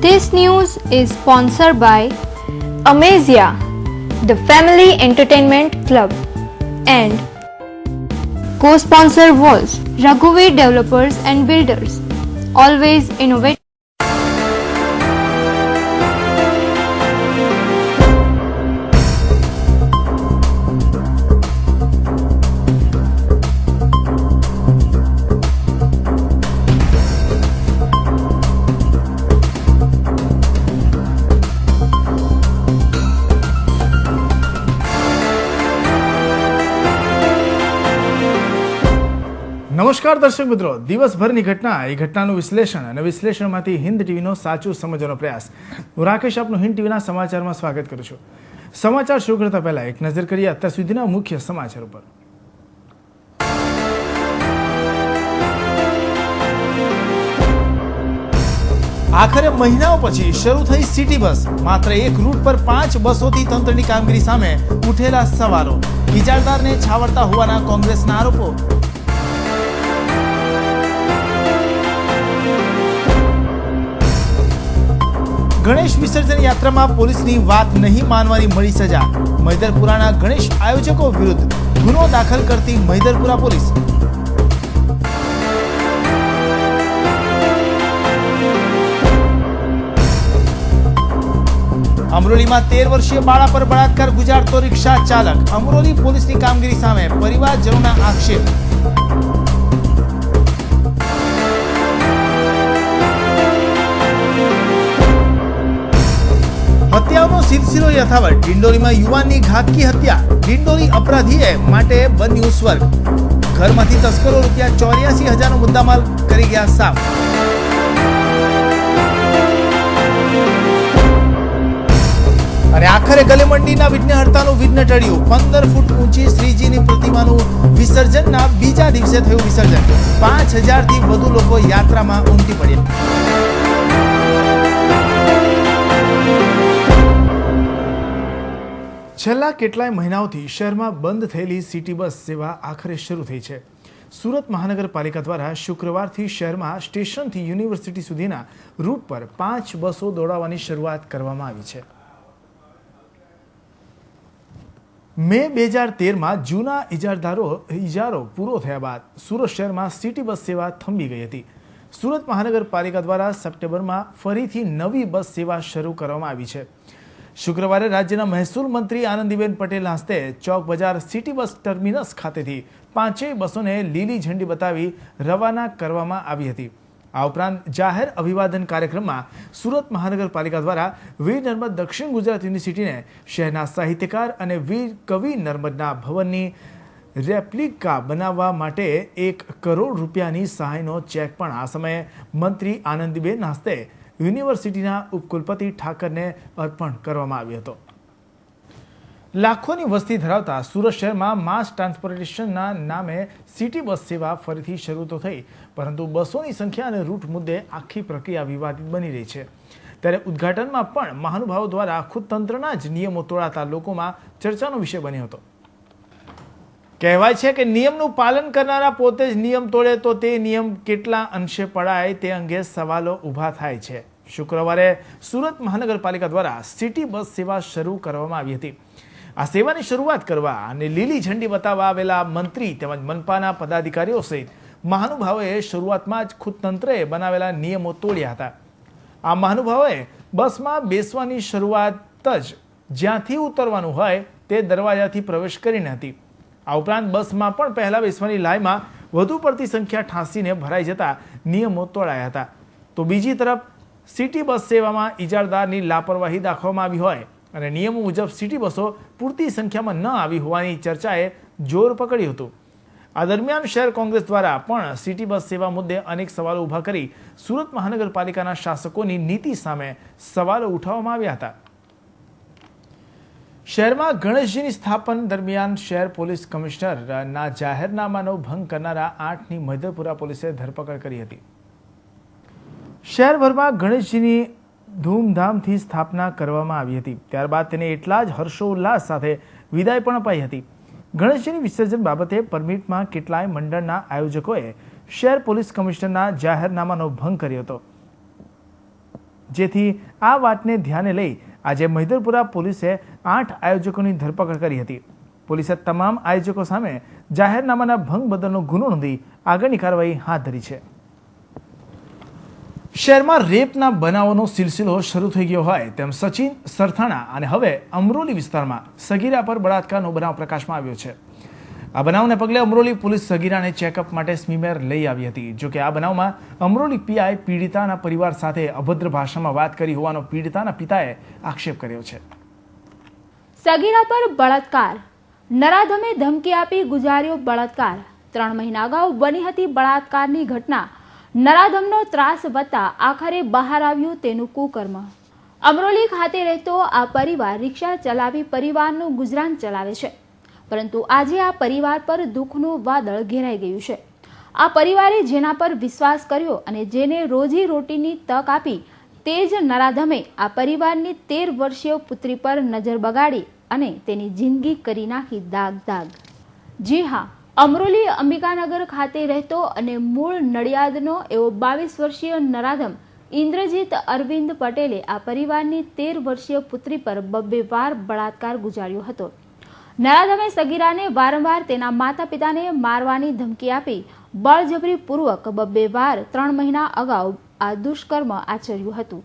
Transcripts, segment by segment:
This news is sponsored by Amazia, the Family Entertainment Club, and co-sponsor was Raghuveer Developers and Builders, always innovative. નમસ્કાર દર્શક મિત્રો, દિવસભરની ઘટના એ ઘટનાનું વિશ્લેષણ અને વિશ્લેષણમાંથી હિન્દ ટીવીનો સાચું સમજવાનો પ્રયાસ. હું રાકેશ આપનું હિન્દ ટીવીના સમાચારમાં સ્વાગત કરું છું. સમાચાર શરૂ કરતા પહેલા એક નજર કરીએ અત્યાર સુધીના મુખ્ય સમાચારો પર. આખરે મહિનાઓ પછી શરૂ થઈ સિટી બસ. માત્ર એક રૂટ પર 5 બસોથી તંત્રની કામગીરી સામે ઉઠેલા સવાલો. ઇજારદારને છાવરતા હોવાના કોંગ્રેસના આરોપો. ગણેશ વિસર્જન યાત્રામાં પોલીસની વાત નહીં માનવાની મળી સજા. મૈદરપુરાના ગણેશ આયોજકો વિરુદ્ધ ગુનો દાખલ કરતી મૈદરપુરા પોલીસ. અમરોલીમાં 13 વર્ષીય બાળા પર બળાત્કાર ગુજારતો રિક્ષા ચાલક. અમરોલી પોલીસની કામગીરી સામે પરિવારજનોના આક્ષેપ. હત્યાઓનો સિલસિલો યથાવત. ડિંડોલીમાં યુવાનની ઘાતકી હત્યા. ડિંડોલી અપરાધીએ માટે બન્યું સ્વર્ગ. ઘરમાંથી તસ્કરો ₹84,000નો મુદ્દામાલ કરી ગયા સાફ. અને આખરે ગલેમંડીના વિઘ્નહર્તાનું વિઘ્ન ટળ્યું. 15 ફૂટ ઊંચી શ્રીજીની પ્રતિમાનું વિસર્જનના બીજા દિવસે થયું વિસર્જન. 5,000થી વધુ લોકો યાત્રામાં ઉમટી પડ્યા. છેલ્લા કેટલાય મહિનાઓથી શહેરમાં બંધ થયેલી સિટી બસ સેવા આખરે શરૂ થઈ છે. સુરત મહાનગરપાલિકા દ્વારા શુક્રવારથી શહેરમાં સ્ટેશનથી યુનિવર્સિટી સુધીના રૂટ પર 5 બસો દોડાવવાની શરૂઆત કરવામાં આવી છે. મે 2013માં જૂના ઇજારો પૂરો થયા બાદ સુરત શહેરમાં સિટી બસ સેવા થંભી ગઈ હતી. સુરત મહાનગરપાલિકા દ્વારા સપ્ટેમ્બરમાં ફરીથી નવી બસ સેવા શરૂ કરવામાં આવી છે. શુક્રવારે રાજ્યના મહેસૂલ મંત્રી આનંદીબેન પટેલના હસ્તે ચોક બજાર સિટી બસ ટર્મિનસ ખાતેથી 5 બસોને લીલી ઝંડી બતાવી રવાના કરવામાં આવી હતી. આ ઉપરાંત જાહેર અભિવાદન કાર્યક્રમમાં સુરત મહાનગરપાલિકા દ્વારા વીર નર્મદ દક્ષિણ ગુજરાત યુનિવર્સિટીને શહેરના સાહિત્યકાર અને વીર કવિ નર્મદના ભવનની રેપ્લિકા બનાવવા માટે ₹1 કરોડ સહાયનો ચેક પણ આ સમયે મંત્રી આનંદીબેન હસ્તે યુનિવર્સિટીના ઉપકુલપતિ ઠાકરને અર્પણ કરવામાં આવ્યો હતો. લાખોની વસ્તી ધરાવતા સુરત શહેરમાં માસ ટ્રાન્સપોર્ટેશનના નામે સિટી બસ સેવા ફરીથી શરૂ તો થઈ, પરંતુ બસોની સંખ્યા અને રૂટ મુદ્દે આખી પ્રક્રિયા વિવાદિત બની રહી છે. ત્યારે ઉદ્ઘાટનમાં પણ મહાનુભાવો દ્વારા ખુદ તંત્રના જ નિયમો તોડાતા લોકોમાં ચર્ચાનો વિષય બન્યો હતો. કહેવાય છે કે નિયમનું પાલન કરનારા પોતે જ નિયમ તોડે તો તે નિયમ કેટલા અંશે પડાય તે અંગે સવાલો ઊભા થાય છે. શુક્રવારે સુરત મહાનગરપાલિકા દ્વારા સિટી બસ સેવા શરૂ કરવામાં આવી હતી. આ સેવાની શરૂઆત કરવા અને લીલી ઝંડી બતાવવા આવેલા મંત્રી તેમજ મનપાના પદાધિકારીઓ સહિત મહાનુભાવોએ શરૂઆતમાં જ ખુદ તંત્રએ બનાવેલા નિયમો તોડ્યા હતા. આ મહાનુભાવોએ બસમાં બેસવાની શરૂઆત જ જ્યાંથી ઉતરવાનું હોય તે દરવાજાથી પ્રવેશ કરીને હતી. આ ઉપરાંત બસમાં પણ પહેલા બેસવાની લાઈનમાં વધુ પડતી સંખ્યા ઠાંસીને ભરાઈ જતા નિયમો તોડાયા હતા. તો બીજી તરફ સિટી બસ સેવામાં ઇજારદારની લાપરવાહી દાખવવામાં આવી હોય અને નિયમો મુજબ સિટી બસો પૂરતી સંખ્યામાં ન આવી હોવાની ચર્ચાએ જોર પકડ્યું હતું. આ દરમિયાન શહેર કોંગ્રેસ દ્વારા પણ સિટી બસ સેવા મુદ્દે અનેક સવાલો ઊભા કરી સુરત મહાનગરપાલિકાના શાસકોની નીતિ સામે સવાલો ઉઠાવવામાં આવ્યા હતા. શહેરમાં ગણેશજીની સ્થાપન દરમિયાન શહેર પોલીસ કમિશનરના જાહેરનામાનો ભંગ કરનારા 8ની મૈદરપુરા પોલીસે ધરપકડ કરી હતી. શહેરભરમાં ગણેશજીની ધૂમધામથી સ્થાપના કરવામાં આવી હતી. ત્યારબાદ તેને એટલા જ હર્ષોલ્લાસ સાથે વિદાય પણ અપાઈ હતી. ગણેશજીની વિસર્જન બાબતે પરમિટમાં કેટલાય મંડળના આયોજકોએ શહેર પોલીસ કમિશનરના જાહેરનામાનો ભંગ કર્યો હતો. જેથી આ વાતને ધ્યાને લઈ આજે મહિધરપુરા પોલીસે 8 આયોજકોની ધરપકડ કરી હતી. પોલીસે તમામ આયોજકો સામે જાહેરનામાના ભંગ બદલનો ગુનો નોંધી આગળની કાર્યવાહી હાથ ધરી છે. શહેરમાં રેપના બનાવોનો સિલસિલો શરૂ થઈ ગયો હોય તેમ સચિન સરથાણા અને હવે અમરોલી વિસ્તારમાં સગીરા પર બળાત્કારનો બનાવ પ્રકાશમાં આવ્યો છે. આ બનાવને પગલે અમરોલી પોલીસ સગીરાને ચેકઅપ માટે સ્મીમેર લઈ આવી હતી. જોકે આ બનાવમાં અમરોલી પીઆઈ પીડિતાના પરિવાર સાથે અભદ્ર ભાષામાં વાત કરી હોવાનો પીડિતાના પિતાએ આક્ષેપ કર્યો છે. સગીરા પર બળાત્કાર, નરાધમે ધમકી આપી ગુજાર્યો બળાત્કાર. 3 મહિના અગાઉ બની હતી બળાત્કારની ઘટના. નરાધમનો ત્રાસ વધતા આખરે બહાર આવ્યું તેનું કુકર્મ. અમરોલી ખાતે રહેતો આ પરિવાર રિક્ષા ચલાવી પરિવારનું ગુજરાન ચલાવે છે, પરંતુ આજે આ પરિવાર પર દુઃખનું વાદળ ઘેરાઈ ગયું છે. આ પરિવારે જેના પર વિશ્વાસ કર્યો અને જેને રોજી રોટીની તક આપી તે જ નરાધમે આ પરિવારની 13 વર્ષીય પુત્રી પર નજર બગાડી અને તેની જિંદગી કરી નાખી દાગ દાગ. જી હા, અમરોલી અંબિકાનગર ખાતે રહેતો અને મૂળ નડિયાદનો એવો 22 વર્ષીય નરાધમ ઇન્દ્રજીત અરવિંદ પટેલે આ પરિવારની 13 વર્ષીય પુત્રી પર 2 વાર બળાત્કાર ગુજાર્યો હતો. નરાધમે સગીરાને વારંવાર તેના માતા પિતાને મારવાની ધમકી આપી બળજબરીપૂર્વક 2 વાર 3 મહિના અગાઉ આ દુષ્કર્મ આચર્યું હતું.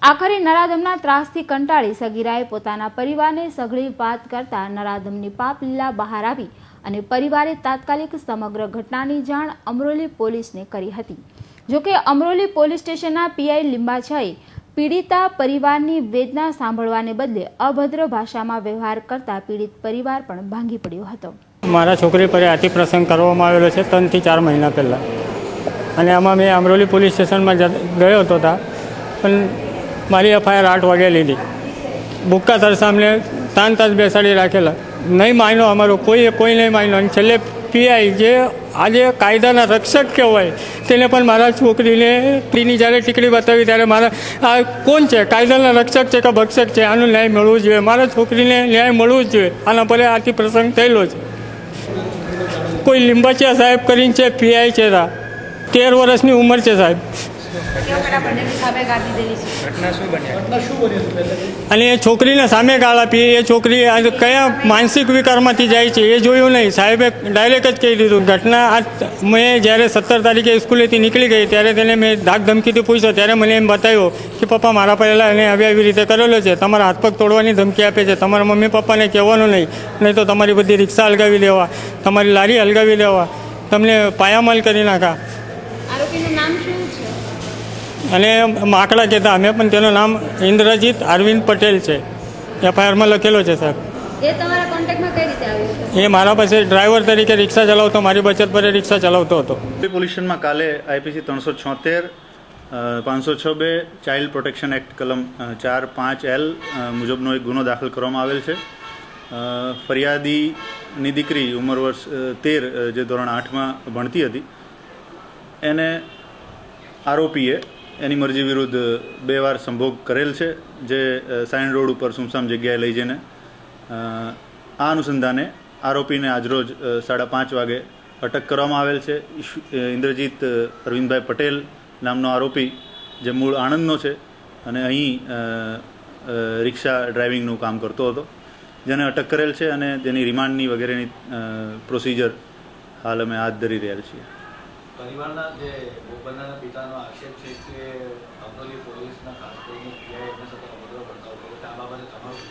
આખરે નરાધમના ત્રાસથી કંટાળી સગીરાએ પોતાના પરિવારને સઘળી વાત કરતા નરાધમની પાપ લીલા બહાર આવી અને પરિવારે તાત્કાલિક સમગ્ર ઘટનાની જાણ અમરોલી પોલીસને કરી હતી. જોકે અમરોલી પોલીસ સ્ટેશનના પીઆઈ લિંબાછાએ પીડિતા પરિવારની વેદના સાંભળવાને બદલે અભદ્ર ભાષામાં વ્યવહાર કરતા પીડિત પરિવાર પણ ભાંગી પડ્યો હતો. મારા છોકરી પર અતિ પ્રસંગ કરવામાં આવેલો છે 3 થી 4 મહિના પહેલાં, અને આમાં મેં અમરોલી પોલીસ સ્ટેશનમાં ગયો હતો પણ મારી એફઆઈઆર 8 વાગે લીધી. બુક્કા તર સામે તાન બેસાડી રાખેલા, નહીં માન્યો અમારો કોઈ નહીં માન્યો. અને છેલ્લે પીઆઈ જે આજે કાયદાના રક્ષક કહેવાય તેને પણ મારા છોકરીને તેની જ્યારે ટીકડી બતાવી ત્યારે મારા આ કોણ છે, કાયદાના રક્ષક છે કે ભક્ષક છે, આનું ન્યાય મળવું જોઈએ. મારા છોકરીને ન્યાય મળવું જ જોઈએ. આના પર આથી પ્રસંગ થયેલો છે. કોઈ લીંબાચિયા સાહેબ કરીને છે, પીઆઈ છે, 13 વર્ષની ઉંમર છે સાહેબ. અને એ છોકરીને સામે ગાળ આપી. એ છોકરી કયા માનસિક વિકારમાંથી જાય છે એ જોયું નહીં. સાહેબે ડાયરેક્ટ જ કહી દીધું. ઘટના મેં જ્યારે 17 તારીખે સ્કૂલેથી નીકળી ગઈ ત્યારે તેને મેં ધાક ધમકીથી પૂછ્યો ત્યારે મને એમ બતાવ્યો કે પપ્પા મારા પહેલાં એને આવી રીતે કરેલો છે, તમારા હાથ પગ તોડવાની ધમકી આપે છે, તમારા મમ્મી પપ્પાને કહેવાનું નહીં તો તમારી બધી રિક્ષા હલગાવી દેવા, તમારી લારી હલગાવી દેવા, તમને પાયામાલ કરી નાખા. આરોપીનું નામ શું છે? અને માકડા કહેતા અમે, પણ તેનું નામ ઇન્દ્રજીત અરવિંદ પટેલ છે. એફઆઈઆરમાં લખેલો છે સાહેબ. એ તમારા કોન્ટેક્ટમાં કઈ રીતે આવ્યું છે? એ મારા પાસે ડ્રાઈવર તરીકે રિક્ષા ચલાવતો, મારી બચત પર રિક્ષા ચલાવતો હતો. પોલીસ સ્ટેશનમાં કાલે આઈપીસી 376, 506(2) ચાઇલ્ડ પ્રોટેક્શન એક્ટ કલમ 4(5)L મુજબનો એક ગુનો દાખલ કરવામાં આવેલ છે. ફરિયાદીની દીકરી ઉંમર વર્ષ 13 જે ધોરણ 8માં ભણતી હતી, એને આરોપીએ એની મરજી વિરુદ્ધ 2 વાર સંભોગ કરેલ છે, જે સાઇન રોડ ઉપર સુમસામ જગ્યાએ લઈ જઈને. આ અનુસંધાને આરોપીને આજરોજ 5:30 વાગે અટક કરવામાં આવેલ છે. ઇન્દ્રજીત અરવિંદભાઈ પટેલ નામનો આરોપી જે મૂળ આણંદનો છે અને અહીં રિક્ષા ડ્રાઇવિંગનું કામ કરતો હતો, જેને અટક કરેલ છે અને તેની રિમાન્ડની વગેરેની પ્રોસિજર હાલ અમે હાથ ધરી રહ્યા છીએ. પરિવારના જે ભોગબનના પિતાનો આક્ષેપ છે કે અમરોલી પોલીસના ખાસ કરીને પીઆઈ એમના સાથે અભદ્ર વર્તાવ કર્યો છે, આ બાબતે તમારું?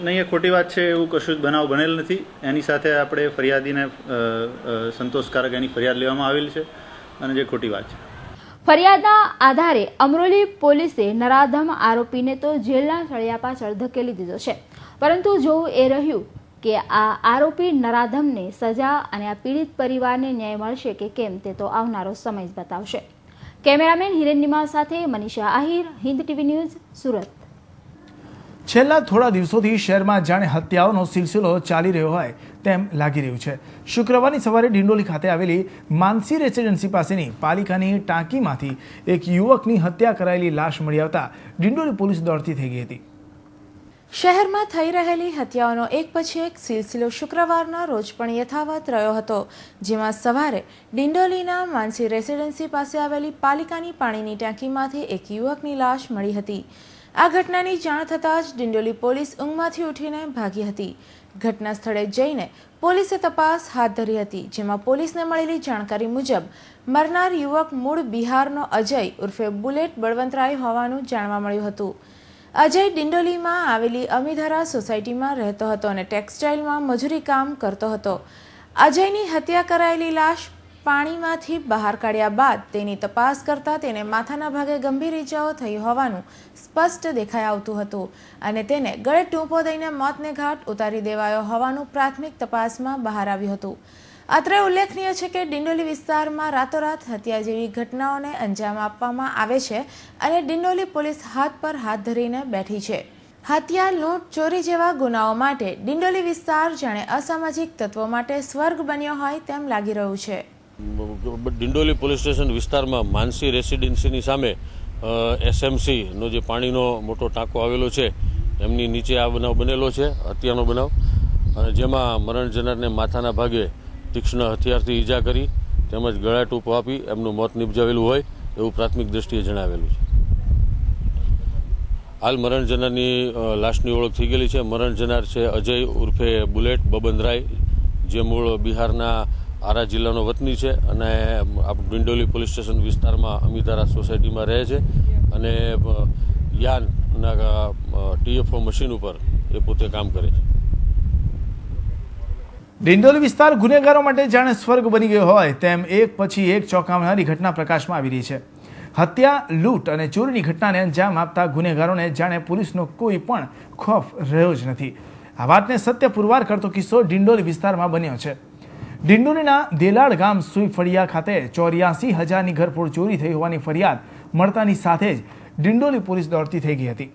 નહીં, એ ખોટી વાત છે. એવું કશું જ બનાવ બનેલ નથી. એની સાથે આપણે ફરિયાદીને સંતોષકારક એની ફરિયાદ લેવામાં આવેલ છે અને જે ખોટી વાત છે. ફરિયાદના આધારે અમરોલી પોલીસે નરાધમ આરોપીને તો જેલના સળિયા પાછળ ધકેલી દીધો છે, પરંતુ જોવું એ રહ્યું કે આ આરોપી નરાધમને સજા અને આ પીડિત પરિવારને ન્યાય મળશે કે કેમ તે તો આવનારો સમય જ બતાવશે. કેમેરામેન હિરેન નિમાવ સાથે મનીષા આહિર, હિન્દ ટીવી ન્યૂઝ, સુરત. છેલ્લા થોડા દિવસોથી શહેરમાં જાણે હત્યાઓનો સિલસિલો ચાલી રહ્યો હોય તેમ લાગી રહ્યું છે. શુક્રવારની સવારે ડિંડોલી ખાતે આવેલી માનસી રેસિડેન્સી પાસેની પાલિકાની ટાંકીમાંથી એક યુવકની હત્યા કરાયેલી લાશ મળી આવતા ડિંડોલી પોલીસ દોડતી થઈ ગઈ હતી. શહેરમાં થઈ રહેલી હત્યાઓનો એક પછી એક સિલસિલો શુક્રવારના રોજ પણ યથાવત રહ્યો હતો, જેમાં સવારે ડિંડોલીના માનસી રેસિડેન્સી પાસે આવેલી પાલિકાની પાણીની ટાંકીમાંથી એક યુવકની લાશ મળી હતી. આ ઘટનાની જાણ થતાં જ ડિંડોલી પોલીસ ઊંઘમાંથી ઉઠીને ભાગી હતી. ઘટના સ્થળે જઈને પોલીસે તપાસ હાથ ધરી હતી, જેમાં પોલીસને મળેલી જાણકારી મુજબ મરનાર યુવક મૂળ બિહારનો અજય ઉર્ફે બુલેટ બળવંતરાય હોવાનું જાણવા મળ્યું હતું. અજય ડિંડોલીમાં આવેલી અમીધરા સોસાયટીમાં રહેતો હતો અને ટેક્સટાઇલમાં મજૂરી કામ કરતો હતો. અજયની હત્યા કરાયેલી લાશ પાણીમાંથી બહાર કાઢ્યા બાદ તેની તપાસ કરતા તેને માથાના ભાગે ગંભીર ઈજાઓ થઈ હોવાનું સ્પષ્ટ દેખાઈ આવતું હતું અને તેને ગળે ટૂંપો દઈને મોતને ઘાટ ઉતારી દેવાયો હોવાનું પ્રાથમિક તપાસમાં બહાર આવ્યું હતું. અત્રે ઉલ્લેખનીય છે કે ડિંડોલી વિસ્તારમાં રાતોરાત હત્યા જેવી ઘટનાઓને અંજામ આપવામાં આવે છે અને ડિંડોલી પોલીસ હાથ પર હાથ ધરીને બેઠી છે. હત્યા, લૂંટ, ચોરી જેવા ગુનાઓ માટે ડિંડોલી વિસ્તાર જાણે અસામાજિક તત્વો માટે સ્વર્ગ બન્યો હોય તેમ લાગી રહ્યું છે. ડિંડોલી પોલીસ સ્ટેશન વિસ્તારમાં માનસી રેસિડેન્સીની સામે SMCનો જે પાણીનો મોટો ટાંકો આવેલો છે એમની નીચે આ બનાવ બનેલો છે, હત્યાનો બનાવ, જેમાં મરણ જનારને માથાના ભાગે તીક્ષ્ણ હથિયારથી ઈજા કરી તેમજ ગળા ટૂંપો આપી એમનું મોત નિપજાવેલું હોય એવું પ્રાથમિક દ્રષ્ટિએ જણાવેલું છે. હાલ મરણ જનારની લાશની ઓળખ થઈ ગયેલી છે. મરણ જનાર છે અજય ઉર્ફે બુલેટ બબનરાય, જે મૂળ બિહારના આરા જિલ્લાનો વતની છે અને ડિંડોલી પોલીસ સ્ટેશન વિસ્તારમાં અમીધારા સોસાયટીમાં રહે છે અને યાનના TFO મશીન ઉપર એ પોતે કામ કરે છે. ડિંડોલી વિસ્તાર ગુનેગારો માટે જાણે સ્વર્ગ બની ગયો હોય તેમ એક પછી એક ચોંકાવનારી ઘટના પ્રકાશમાં આવી રહી છે. હત્યા, લૂંટ અને ચોરીની ઘટનાને અંજામ આપતા ગુનેગારોને જાણે પોલીસનો કોઈ પણ ખોફ રહ્યો જ નથી. આ વાતને સત્ય પુરવાર કરતો કિસ્સો ડિંડોલી વિસ્તારમાં બન્યો છે. ડિંડોલીના દેલાડ ગામ સુઈફળિયા ખાતે 84,000ની ઘરફોડ ચોરી થઈ હોવાની ફરિયાદ મળતાની સાથે જ ડિંડોલી પોલીસ દોડતી થઈ ગઈ હતી.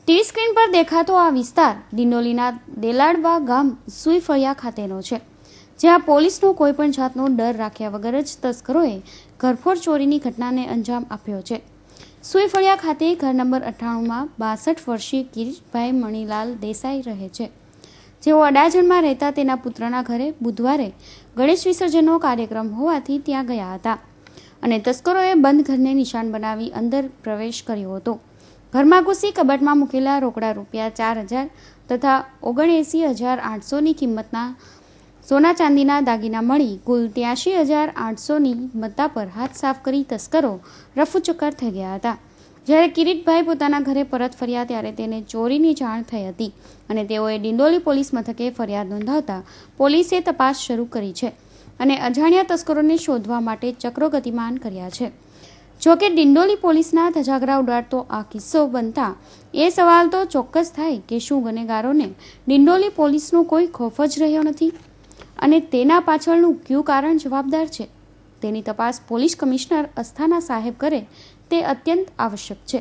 ટીવી સ્ક્રીન પર દેખાતો આ વિસ્તાર ડિંડોલીના દેલાડવા ગામ સુઈફળિયા ખાતેનો છે, જ્યાં પોલીસનો કોઈપણ જાતનો ડર રાખ્યા વગર જ તસ્કરોએ ઘરફોડ ચોરીની ઘટનાને અંજામ આપ્યો છે. સુઈફળિયા ખાતે ઘર નંબર 98માં 62 વર્ષીય કિરીટભાઈ મણીલાલ દેસાઈ રહે છે, જેઓ અડાજણમાં રહેતા તેના પુત્રના ઘરે બુધવારે ગણેશ વિસર્જનનો કાર્યક્રમ હોવાથી ત્યાં ગયા હતા અને તસ્કરોએ બંધ ઘરને નિશાન બનાવી અંદર પ્રવેશ કર્યો હતો. ઘરમાં ઘૂસી કબાટમાં મૂકેલા રોકડા રૂપિયા 4,000 તથા 79,800ની કિંમતના સોના ચાંદીના દાગીના મળી કુલ 83,800ની મત્તા પર હાથ સાફ કરી તસ્કરો રફુચક્કર થઈ ગયા હતા. જ્યારે કિરીટભાઈ પોતાના ઘરે પરત ફર્યા ત્યારે તેને ચોરીની જાણ થઈ હતી અને તેઓએ ડિંડોલી પોલીસ મથકે ફરિયાદ નોંધાવતા પોલીસે તપાસ શરૂ કરી છે અને અજાણ્યા તસ્કરોને શોધવા માટે ચક્રો ગતિમાન કર્યા છે. જોકે ડિંડોલી પોલીસના ધજાગરા ઉડાડતો આ કિસ્સો બનતા એ સવાલ તો ચોક્કસ થાય કે શું ગુનેગારોને ડિંડોલી પોલીસનો કોઈ ખોફ જ રહ્યો નથી અને તેના પાછળનું કયું કારણ જવાબદાર છે તેની તપાસ પોલીસ કમિશનર અસ્થાના સાહેબ કરે તે અત્યંત આવશ્યક છે.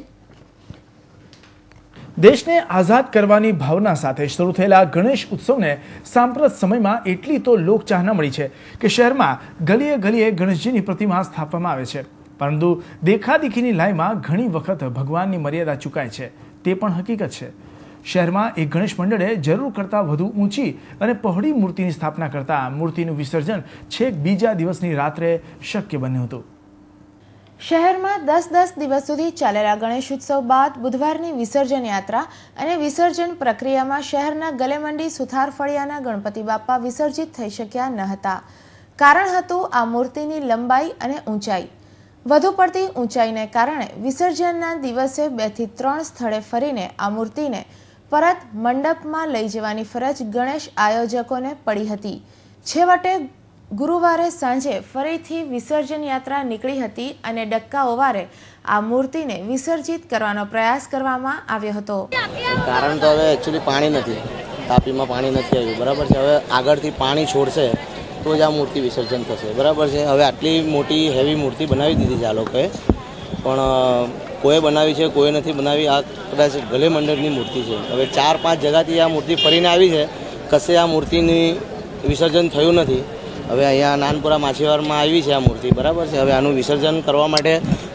દેશને આઝાદ કરવાની ભાવના સાથે શરૂ થયેલા ગણેશ ઉત્સવને સાંપ્રત સમયમાં એટલી તો લોકચાહના મળી છે કે શહેરમાં ગલીએ ગલીએ ગણેશજીની પ્રતિમા સ્થાપવામાં આવે છે, પરંતુ દેખાદેખીની લાઈમાં ઘણી વખત ભગવાનની મર્યાદા ચૂકાય છે તે પણ હકીકત છે. શહેરમાં એક ગણેશ મંડળે જરૂર કરતાં વધુ ઊંચી અને પહોળી મૂર્તિની સ્થાપના કરતાં મૂર્તિનું વિસર્જન છેક બીજા દિવસની રાત્રે શક્ય બન્યું હતું. શહેરમાં 10 દિવસ સુધી ચાલેલા ગણેશ ઉત્સવ બાદ બુધવારની વિસર્જન યાત્રા અને વિસર્જન પ્રક્રિયામાં શહેરના ગલેમંડી સુથાર ફળિયાના ગણપતિ બાપ્પા વિસર્જિત થઈ શક્યા ન હતા. કારણ હતું આ મૂર્તિની લંબાઈ અને ઊંચાઈ. વધુ પડતી ઊંચાઈને કારણે વિસર્જનના દિવસે 2 થી 3 સ્થળે ફરીને આ મૂર્તિને પરત મંડપમાં લઈ જવાની ફરજ ગણેશ આયોજકોને પડી હતી. છેવટે ગુરુવારે સાંજે ફરીથી વિસર્જન યાત્રા નીકળી હતી અને ડક્કાઓવારે આ મૂર્તિને વિસર્જિત કરવાનો પ્રયાસ કરવામાં આવ્યો હતો. કારણ તો હવે એકચ્યુઅલી પાણી નથી, તાપીમાં પાણી નથી આવ્યું, બરાબર છે. હવે આગળથી પાણી છોડશે તો જ આ મૂર્તિ વિસર્જન થશે, બરાબર છે. હવે આટલી મોટી હેવી મૂર્તિ બનાવી દીધી છે આ લોકોએ, પણ કોઈએ બનાવી છે, કોઈએ નથી બનાવી. આ કદાચ ગલે મંડળની મૂર્તિ છે. હવે 4-5 જગાથી આ મૂર્તિ ફરીને આવી છે, કશે આ મૂર્તિની વિસર્જન થયું નથી. હવે અહીંયા નાનપુરા માછીવારમાં આવી છે આ મૂર્તિ, બરાબર છે. હવે આનું વિસર્જન કરવા માટે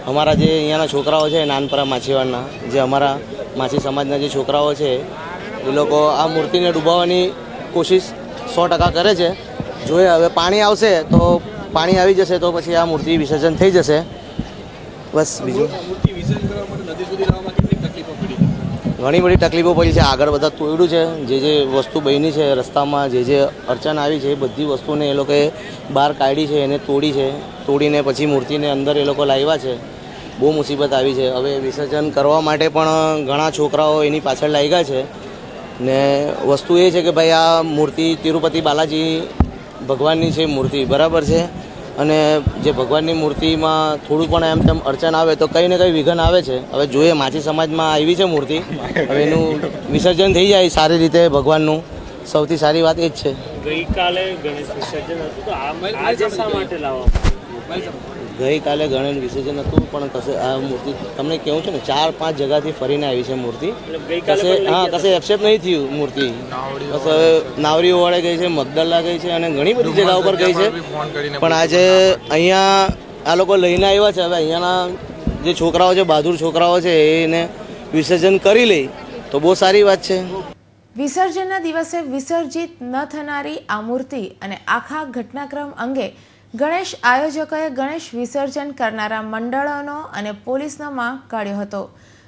અમારા જે અહીંયાના છોકરાઓ છે નાનપુરા માછીવારના, જે અમારા માછી સમાજના જે છોકરાઓ છે એ લોકો આ મૂર્તિને ડૂબાવવાની કોશિશ 100% કરે છે. જોઈએ હવે પાણી આવશે તો પાણી આવી જશે તો પછી આ મૂર્તિ વિસર્જન થઈ જશે. બસ બીજું ઘણી બધી તકલીફો પડી છે. આગળ બધા તોડ્યું છે, જે વસ્તુ બની છે રસ્તામાં, જે અડચણ આવી છે એ બધી વસ્તુને એ લોકોએ બહાર કાઢી છે, એને તોડી છે. તોડીને પછી મૂર્તિને અંદર એ લોકો લાવ્યા છે. બહુ મુસીબત આવી છે. હવે વિસર્જન કરવા માટે પણ ઘણા છોકરાઓ એની પાછળ લાગ્યા છે. ને વસ્તુ એ છે કે ભાઈ આ મૂર્તિ તિરુપતિ બાલાજી ભગવાનની છે મૂર્તિ, બરાબર છે. અને જે ભગવાનની મૂર્તિમાં થોડું પણ એમ તેમ અડચણ આવે તો કંઈ ને કંઈ વિઘન આવે છે. હવે જોઈએ માછી સમાજમાં આવી છે મૂર્તિ, હવે એનું વિસર્જન થઈ જાય સારી રીતે ભગવાનનું, સૌથી સારી વાત એ જ છે. ગઈકાલે ગણેશ વિસર્જન હતું તો આજે શા માટે લાવવા? ગઈકાલે ગણેશ વિસર્જન હતું પણ કશે આ મૂર્તિ તમને કેવું છે ને 4-5 જગ્યાથી ફરીને આવી છે મૂર્તિ. કશે એક્સેપ્ટ નહીં થયું મૂર્તિ. બસ હવે નાવરી ઓવાડે ગઈ છે, મગદલ્લા ગઈ છે અને ઘણી બધી જગ્યા ઉપર ગઈ છે. પણ આજે અહીંયા આ લોકો લઈને આવ્યા છે. હવે અહીંયાના જે છોકરાઓ છે, બહાદુર છોકરાઓ છે, એને વિસર્જન કરી લે તો બહુ સારી વાત છે. વિસર્જનના દિવસે વિસર્જિત ન થનારી આ મૂર્તિ અને આખા ઘટનાક્રમ અંગે ગણેશ આયોજકોએ ગણેશ વિસર્જન કરનારા મંડળોનો અને પોલીસનો માંગ કાઢ્યો હતો.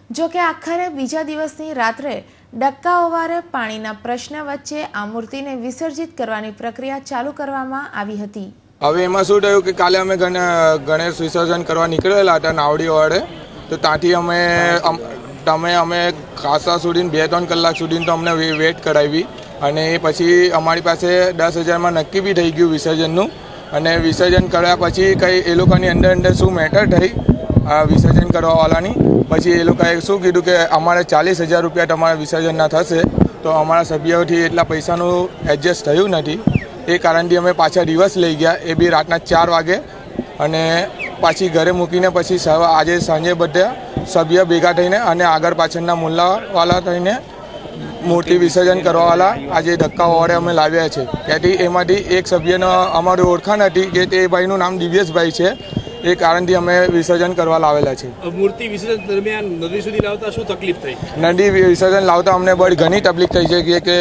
જો કે આખરે બીજા દિવસની રાત્રે ડક્કાઓવારે પાણીના પ્રશ્ન વચ્ચે આ મૂર્તિને વિસર્જિત કરવાની પ્રક્રિયા ચાલુ કરવામાં આવી હતી. હવે એમાં શું થયું કે કાલે અમે ગણેશ વિસર્જન કરવા નીકળેલા હતા નાવડીવાડે, તો ત્યાંથી અમે ખાસા સુધી 2-3 કલાક સુધી તો અમને વેટ કરાવી અને એ પછી અમારી પાસે 10,000માં નક્કી બી થઈ ગયું વિસર્જનનું. અને વિસર્જન કર્યા પછી કંઈ એ લોકોની અંદર શું મેટર થઈ વિસર્જન કરવાવાળાની, પછી એ લોકોએ શું કીધું કે અમારે 40,000 રૂપિયા તમારા વિસર્જનના થશે. તો અમારા સભ્યોથી એટલા પૈસાનું એડજસ્ટ થયું નથી. એ કારણથી અમે પાછા દિવસ લઈ ગયા, એ બી રાતના 4 વાગે. અને પાછી ઘરે મૂકીને પછી આજે સાંજે બધા સભ્ય ભેગા થઈને અને આગળ પાછળના મુલ્લાવાળા થઈને મૂર્તિ વિસર્જન કરવાવાળા આજે ધક્કાવાળે અમે લાવ્યા છે. ત્યાંથી એમાંથી એક સભ્યનો અમારી ઓળખાણ હતી કે તે ભાઈનું નામ દિવ્યેશભાઈ છે. એ કારણથી અમે વિસર્જન કરવા લાવેલા છે. મૂર્તિ વિસર્જન દરમિયાન નદી સુધી લાવતા શું તકલીફ થઈ? નદી વિસર્જન લાવતા અમને બધી ઘણી તકલીફ થઈ છે કે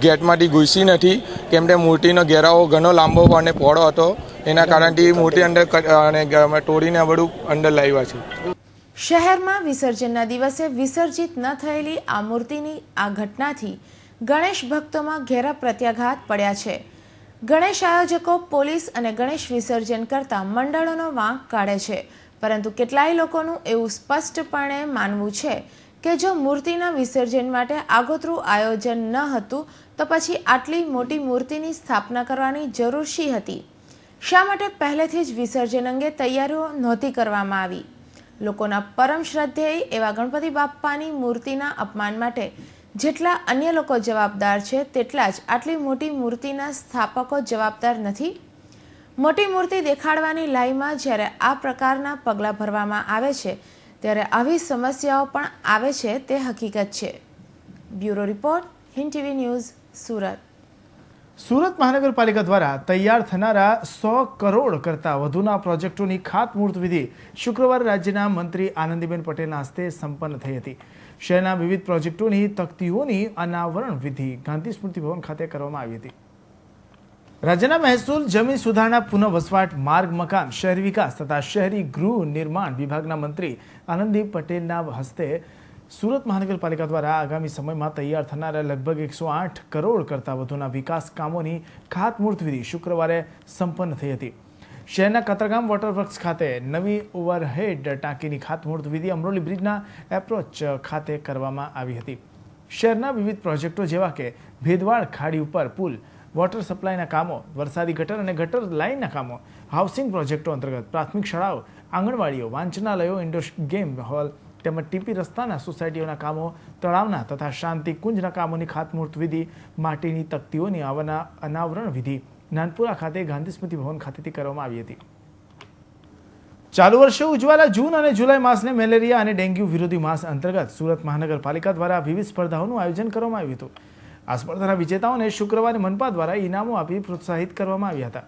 ગેટમાંથી ઘૂસી નથી, કેમ કે મૂર્તિનો ઘેરાવો ઘણો લાંબો અને પહોળો હતો. એના કારણથી મૂર્તિ અંદર તોડીને બધું અંદર લાવ્યા છે. શહેરમાં વિસર્જનના દિવસે વિસર્જિત ન થયેલી આ મૂર્તિની આ ઘટનાથી ગણેશ ભક્તોમાં ઘેરા પ્રત્યાઘાત પડ્યા છે. ગણેશ આયોજકો, પોલીસ અને ગણેશ વિસર્જન કરતા મંડળોનો વાંક કાઢે છે, પરંતુ કેટલાય લોકોનું એવું સ્પષ્ટપણે માનવું છે કે જો મૂર્તિના વિસર્જન માટે આગોતરું આયોજન ન હતું તો પછી આટલી મોટી મૂર્તિની સ્થાપના કરવાની જરૂર શી હતી? શા માટે પહેલેથી જ વિસર્જન અંગે તૈયારીઓ નહોતી કરવામાં આવી? લોકોના પરમ શ્રદ્ધેય એવા ગણપતિ બાપ્પાની મૂર્તિના અપમાન માટે જેટલા અન્ય લોકો જવાબદાર છે તેટલા જ આટલી મોટી મૂર્તિના સ્થાપકો જવાબદાર નથી? મોટી મૂર્તિ દેખાડવાની લાઈમાં જ્યારે આ પ્રકારના પગલાં ભરવામાં આવે છે ત્યારે આવી સમસ્યાઓ પણ આવે છે તે હકીકત છે. Bureau report, Hind TV news, Surat. Surat મહાનગરપાલિકા દ્વારા તૈયાર થનારા 100 કરોડ કરતાં વધુના પ્રોજેક્ટોની ખાતમુહૂર્ત વિધિ શુક્રવારે રાજ્યના મંત્રી આનંદીબેન પટેલના હસ્તે સંપન્ન થઈ હતી. શહેરના વિવિધ પ્રોજેક્ટોની તકતીઓની અનાવરણ વિધિ ગાંધી સ્મૃતિ ભવન ખાતે કરવામાં આવી હતી. રાજ્યના મહેસૂલ, જમીન સુધારણા, પુનઃવસવાટ, માર્ગ, મકાન, શહેરી વિકાસ તથા શહેરી ગૃહ નિર્માણ વિભાગના મંત્રી આનંદી પટેલના હસ્તે સુરત મહાનગરપાલિકા દ્વારા આગામી સમયમાં તૈયાર થનારા લગભગ 108 કરોડ કરતાં વધુના વિકાસ કામોની ખાતમુહૂર્ત વિધિ શુક્રવારે સંપન્ન થઈ હતી. શહેરના કતરગામ વોટરવર્ક્સ ખાતે નવી ઓવરહેડ ટાંકીની ખાતમુહૂર્ત વિધિ અમરોલી બ્રિજના એપ્રોચ ખાતે કરવામાં આવી હતી. શહેરના વિવિધ પ્રોજેક્ટો જેવા કે ભેદવાડ ખાડી ઉપર પુલ, વોટર સપ્લાયના કામો, વરસાદી ગટર અને ગટર લાઇનના કામો, હાઉસિંગ પ્રોજેક્ટો અંતર્ગત પ્રાથમિક શાળાઓ, આંગણવાડીઓ, વાંચનાલયો, ઇન્ડોર ગેમ હોલ તેમજ ટીપી રસ્તાના સોસાયટીઓના કામો, તળાવના તથા શાંતિ કુંજના કામોની ખાતમુહૂર્ત વિધિ, માટીની તકતીઓની અનાવરણ વિધિ નાનપુરા ખાતે ગાંધી સ્મૃતિ ભવન ખાતેથી કરવામાં આવી હતી. ચાલુ વર્ષે ઉજવાયેલા જૂન અને જુલાઈ માસને મેલેરિયા અને ડેન્ગ્યુ વિરોધી માસ અંતર્ગત સુરત મહાનગરપાલિકા દ્વારા વિવિધ સ્પર્ધાઓનું આયોજન કરવામાં આવ્યું હતું. આ સ્પર્ધાના વિજેતાઓને શુક્રવારે મનપા દ્વારા ઇનામો આપી પ્રોત્સાહિત કરવામાં આવ્યા હતા.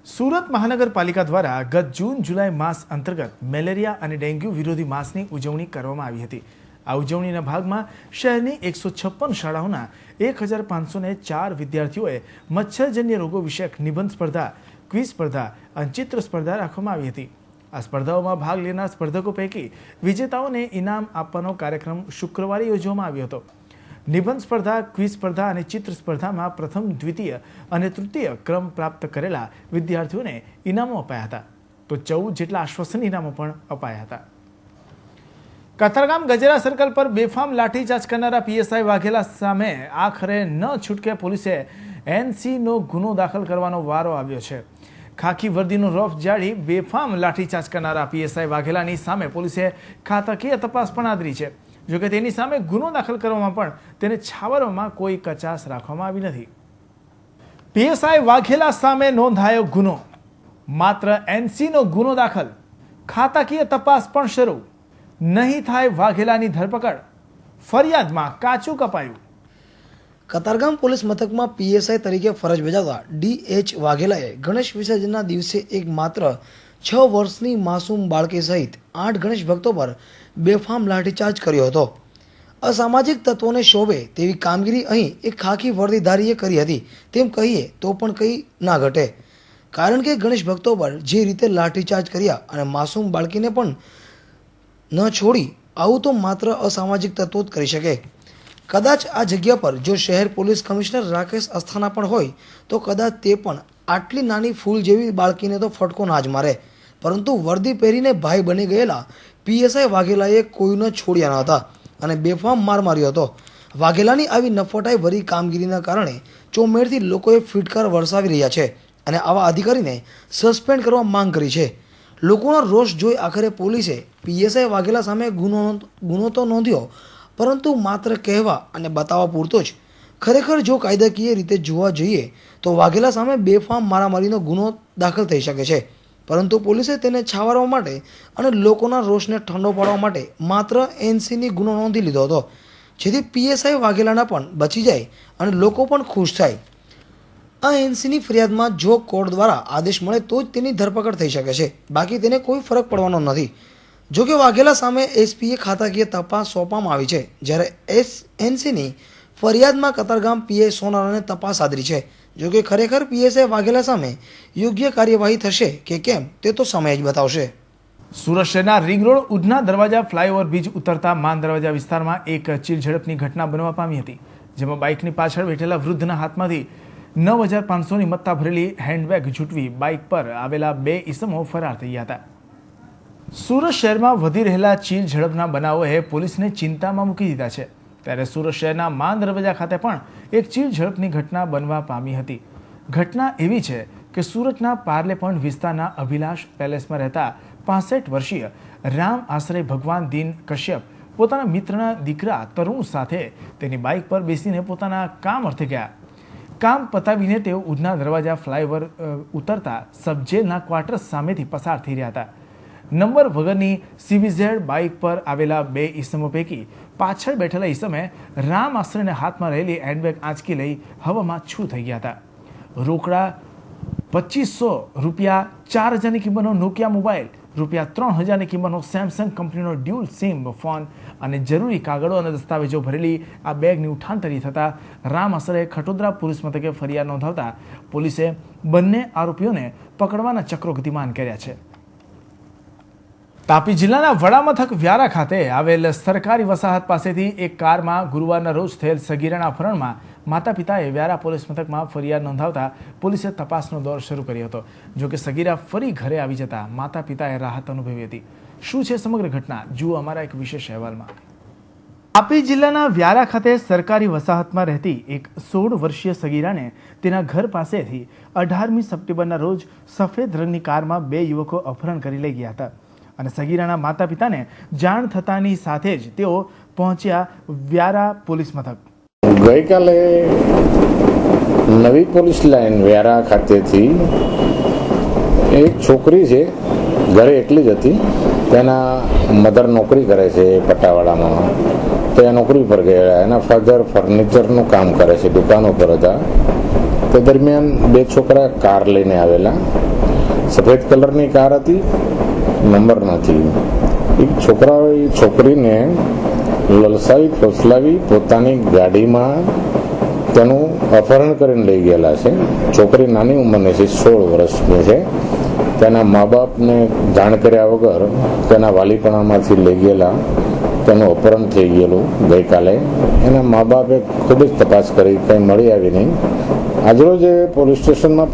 સુરત મહાનગરપાલિકા દ્વારા ગત જૂન જુલાઈ માસ અંતર્ગત મેલેરિયા અને ડેન્ગ્યુ વિરોધી માસની ઉજવણી કરવામાં આવી હતી. આ ઉજવણીના ભાગમાં શહેરની 156 શાળાઓના 1504 વિદ્યાર્થીઓએ મચ્છરજન્ય રોગો વિષયક નિબંધ સ્પર્ધા, ક્વિઝ સ્પર્ધા અને ચિત્ર સ્પર્ધા રાખવામાં આવી હતી. આ સ્પર્ધાઓમાં ભાગ લેનાર સ્પર્ધકો પૈકી વિજેતાઓને ઇનામ આપવાનો કાર્યક્રમ શુક્રવારે યોજવામાં આવ્યો હતો. નિબંધ સ્પર્ધા, ક્વિઝ સ્પર્ધા અને ચિત્ર સ્પર્ધામાં પ્રથમ, દ્વિતીય અને તૃતીય ક્રમ પ્રાપ્ત કરેલા વિદ્યાર્થીઓને ઇનામો અપાયા હતા, તો 14 જેટલા આશ્વાસન ઇનામો પણ અપાયા હતા. કતારગામ ગજેરા સર્કલ પર બેફામ લાઠીચાર્જ કરનારા પીએસઆઈ વાઘેલા સામે આખરે ન છૂટકે પોલીસે NCનો ગુનો દાખલ કરવાનો વારો આવ્યો છે. ખાખી વર્દીનો રોફ જાળી બેફામ લાઠીચાર્જ કરનારા પીએસઆઈ વાઘેલાની સામે પોલીસે ખાતાકીય તપાસ પણ આદરી છે. જોકે તેની સામે ગુનો દાખલ કરવામાં પણ તેને છાવરવામાં કોઈ કચાશ રાખવામાં આવી નથી. પીએસઆઈ વાઘેલા સામે નોંધાયો ગુનો, માત્ર NCનો ગુનો દાખલ, ખાતાકીય તપાસ પણ શરૂ. નહીં થાય વાઘેલાની ધરપકડ, ફરિયાદમાં કાચું કપાયું. કતારગામ પોલીસ મથકમાં પીએસઆઈ તરીકે ફરજ બજાવતા DH વાઘેલાએ ગણેશ વિસર્જનના દિવસે એક માત્ર 6 વર્ષની માસૂમ બાળકી સહિત 8 ગણેશ ભક્તો પર બેફામ લાઠીચાર્જ કર્યો હતો. અસામાજિક તત્વોને શોભે તેવી કામગીરી અહીં એક ખાખી વર્દીધારીએ કરી હતી તેમ કહીએ તો પણ કંઈ ના ઘટે. કારણ કે ગણેશ ભક્તો પર જે રીતે લાઠીચાર્જ કર્યા અને માસૂમ બાળકીને પણ ન છોડી, આવું તો માત્ર અસામાજિક તત્વો જ કરી શકે. કદાચ આ જગ્યા પર જો શહેર પોલીસ કમિશનર રાકેશ અસ્થાના પણ હોય તો કદાચ તે પણ આટલી નાની ફૂલ જેવી બાળકીને તો ફટકો ના જ મારે. પરંતુ વર્દી પહેરીને ભાઈ બની ગયેલા પીએસઆઈ વાઘેલાએ કોઈને છોડ્યા ન હતા અને બેફામ માર માર્યો હતો. વાઘેલાની આવી નફટાઈ ભરી કામગીરીના કારણે ચોમેરથી લોકોએ ફિટકાર વરસાવી રહ્યા છે અને આવા અધિકારીને સસ્પેન્ડ કરવા માંગ કરી છે. લોકોનો રોષ જોઈ આખરે પોલીસે પીએસઆઈ વાઘેલા સામે ગુનો તો નોંધ્યો, પરંતુ માત્ર કહેવા અને બતાવવા પૂરતો જ. ખરેખર જો કાયદાકીય રીતે જોવા જઈએ તો વાઘેલા સામે બેફામ મારામારીનો ગુનો દાખલ થઈ શકે છે, પરંતુ પોલીસે તેને છાવરવા માટે અને લોકોના રોષને ઠંડો પાડવા માટે માત્ર NCની ગુનો નોંધી લીધો હતો, જેથી પીએસઆઈ વાઘેલાના પણ બચી જાય અને લોકો પણ ખુશ થાય. આ NCની ફરિયાદમાં જો કોર્ટ દ્વારા આદેશ મળે તો જ તેની ધરપકડ થઈ શકે છે, બાકી તેને કોઈ ફરક પડવાનો નથી. જોકે વાઘેલા સામે SPએ ખાતાકીય તપાસ સોંપવામાં આવી છે, જ્યારે NCની ફરિયાદમાં કતારગામ PI સોનારાને તપાસ આદરી છે. જોકે ખરેખર પીએસઆઈ વાઘેલા સામે યોગ્ય કાર્યવાહી થશે કે કેમ તે તો સમય જ બતાવશે. સુરત શહેરના રિંગ રોડ ઉધના દરવાજા ફ્લાયઓવર બ્રિજ ઉતરતા માન દરવાજા વિસ્તારમાં એક ચીલઝડપની ઘટના બનવા પામી હતી, જેમાં બાઇકની પાછળ બેઠેલા વૃદ્ધના હાથમાંથી 9500ની મત્તા ભરેલી હેન્ડબેગ ઝૂંટવી બાઇક પર આવેલા 2 ઈસમો ફરાર થઈ ગયા હતા. સુરત શહેરમાં વધી રહેલા ચીલ ઝડપના બનાવોએ પોલીસને ચિંતામાં મૂકી દીધા છે. ત્યારે સુરત શહેરના માન દરવાજા ખાતે પણ એક ચીલ ઝડપની ઘટના બનવા પામી હતી. ઘટના એવી છે કે સુરતના પાર્લેપોઈન્ટ વિસ્તારના અભિલાષ પેલેસમાં રહેતા 65 વર્ષીય રામ આશ્રય ભગવાન દીન કશ્યપ પોતાના મિત્રના દીકરા તરુણ સાથે તેની બાઇક પર બેસીને પોતાના કામ અર્થે ગયા. કામ પતાવીને તેઓ ઉધના દરવાજા ફ્લાયઓવર ઉતરતા સબજેલના ક્વાર્ટર્સ સામેથી પસાર થઈ રહ્યા હતા. નંબર વગરની CBZ બાઇક પર આવેલા 2 ઈસમો પૈકી પાછળ બેઠેલા ઈસમે રામ આશ્રયને હાથમાં રહેલી હેન્ડબેગ આંચકી લઈ હવામાં છૂ થઈ ગયા હતા. રોકડા ₹2500, 4000ની કિંમતનો નોકિયા મોબાઈલ, ₹3000ની કિંમતનો સેમસંગ કંપનીનો ડ્યુઅલ સિમ ફોન અને જરૂરી કાગળો અને દસ્તાવેજો ભરેલી આ બેગની ઉઠાંતરી થતાં રામ આશ્રયે ખટોદરા પોલીસ મથકે ફરિયાદ નોંધાવતા પોલીસે બંને આરોપીઓને પકડવાના ચક્રો ગતિમાન કર્યા છે. તાપી જિલ્લાના વડામથક વ્યારા ખાતે આવેલ સરકારી વસાહત પાસેથી એક કારમાં ગુરુવારના રોજ થયેલ સગીરાના અપહરણમાં માતા પિતાએ વ્યારા પોલીસ મથકમાં ફરિયાદ નોંધાવતા પોલીસે તપાસનો દોર શરૂ કર્યો હતો. જોકે સગીરા ફરી ઘરે આવી જતા માતા પિતાએ રાહત અનુભવી હતી. શું છે સમગ્ર ઘટના, જુઓ અમારા એક વિશેષ અહેવાલમાં. તાપી જિલ્લાના વ્યારા ખાતે સરકારી વસાહતમાં રહેતી એક 16 વર્ષીય સગીરાને તેના ઘર પાસેથી 18મી સપ્ટેમ્બરના રોજ સફેદ રંગની કારમાં 2 યુવકો અપહરણ કરી લઈ ગયા હતા અને સગીરાના માતા પિતાને જાણ થતાની સાથે જ તેઓ પહોંચ્યા વ્યારા પોલીસ મથક. ગઈકાલે નવી પોલીસ લાઈન વ્યારા ખાતેથી એક છોકરી છે, ઘરે એકલી જ હતી. તેના મધર નોકરી કરે છે પટાવાડામાં, તો એ નોકરી પર ગયા. એના ફાધર ફર્નિચરનું કામ કરે છે, દુકાનો પર હતા. તે દરમિયાન 2 છોકરા કાર લઈને આવેલા. સફેદ કલરની કાર હતી, નંબર નથી. એક છોકરાએ છોકરીને લલસાવી ફોસલાવી પોતાની ગાડીમાં તેનું અપહરણ કરીને લઈ ગયેલા છે. છોકરી નાની ઉંમરની છે, 16 વર્ષની છે. તેના મા બાપને જાણ કર્યા વગર તેના વાલીપણામાંથી લઈ ગયેલા, તેનું અપહરણ થઈ ગયેલું ગઈકાલે. એના મા બાપે ખૂબ જ તપાસ કરી, કંઈ મળી આવી નહીં. આજરોજ પોલીસ સ્ટેશનમાં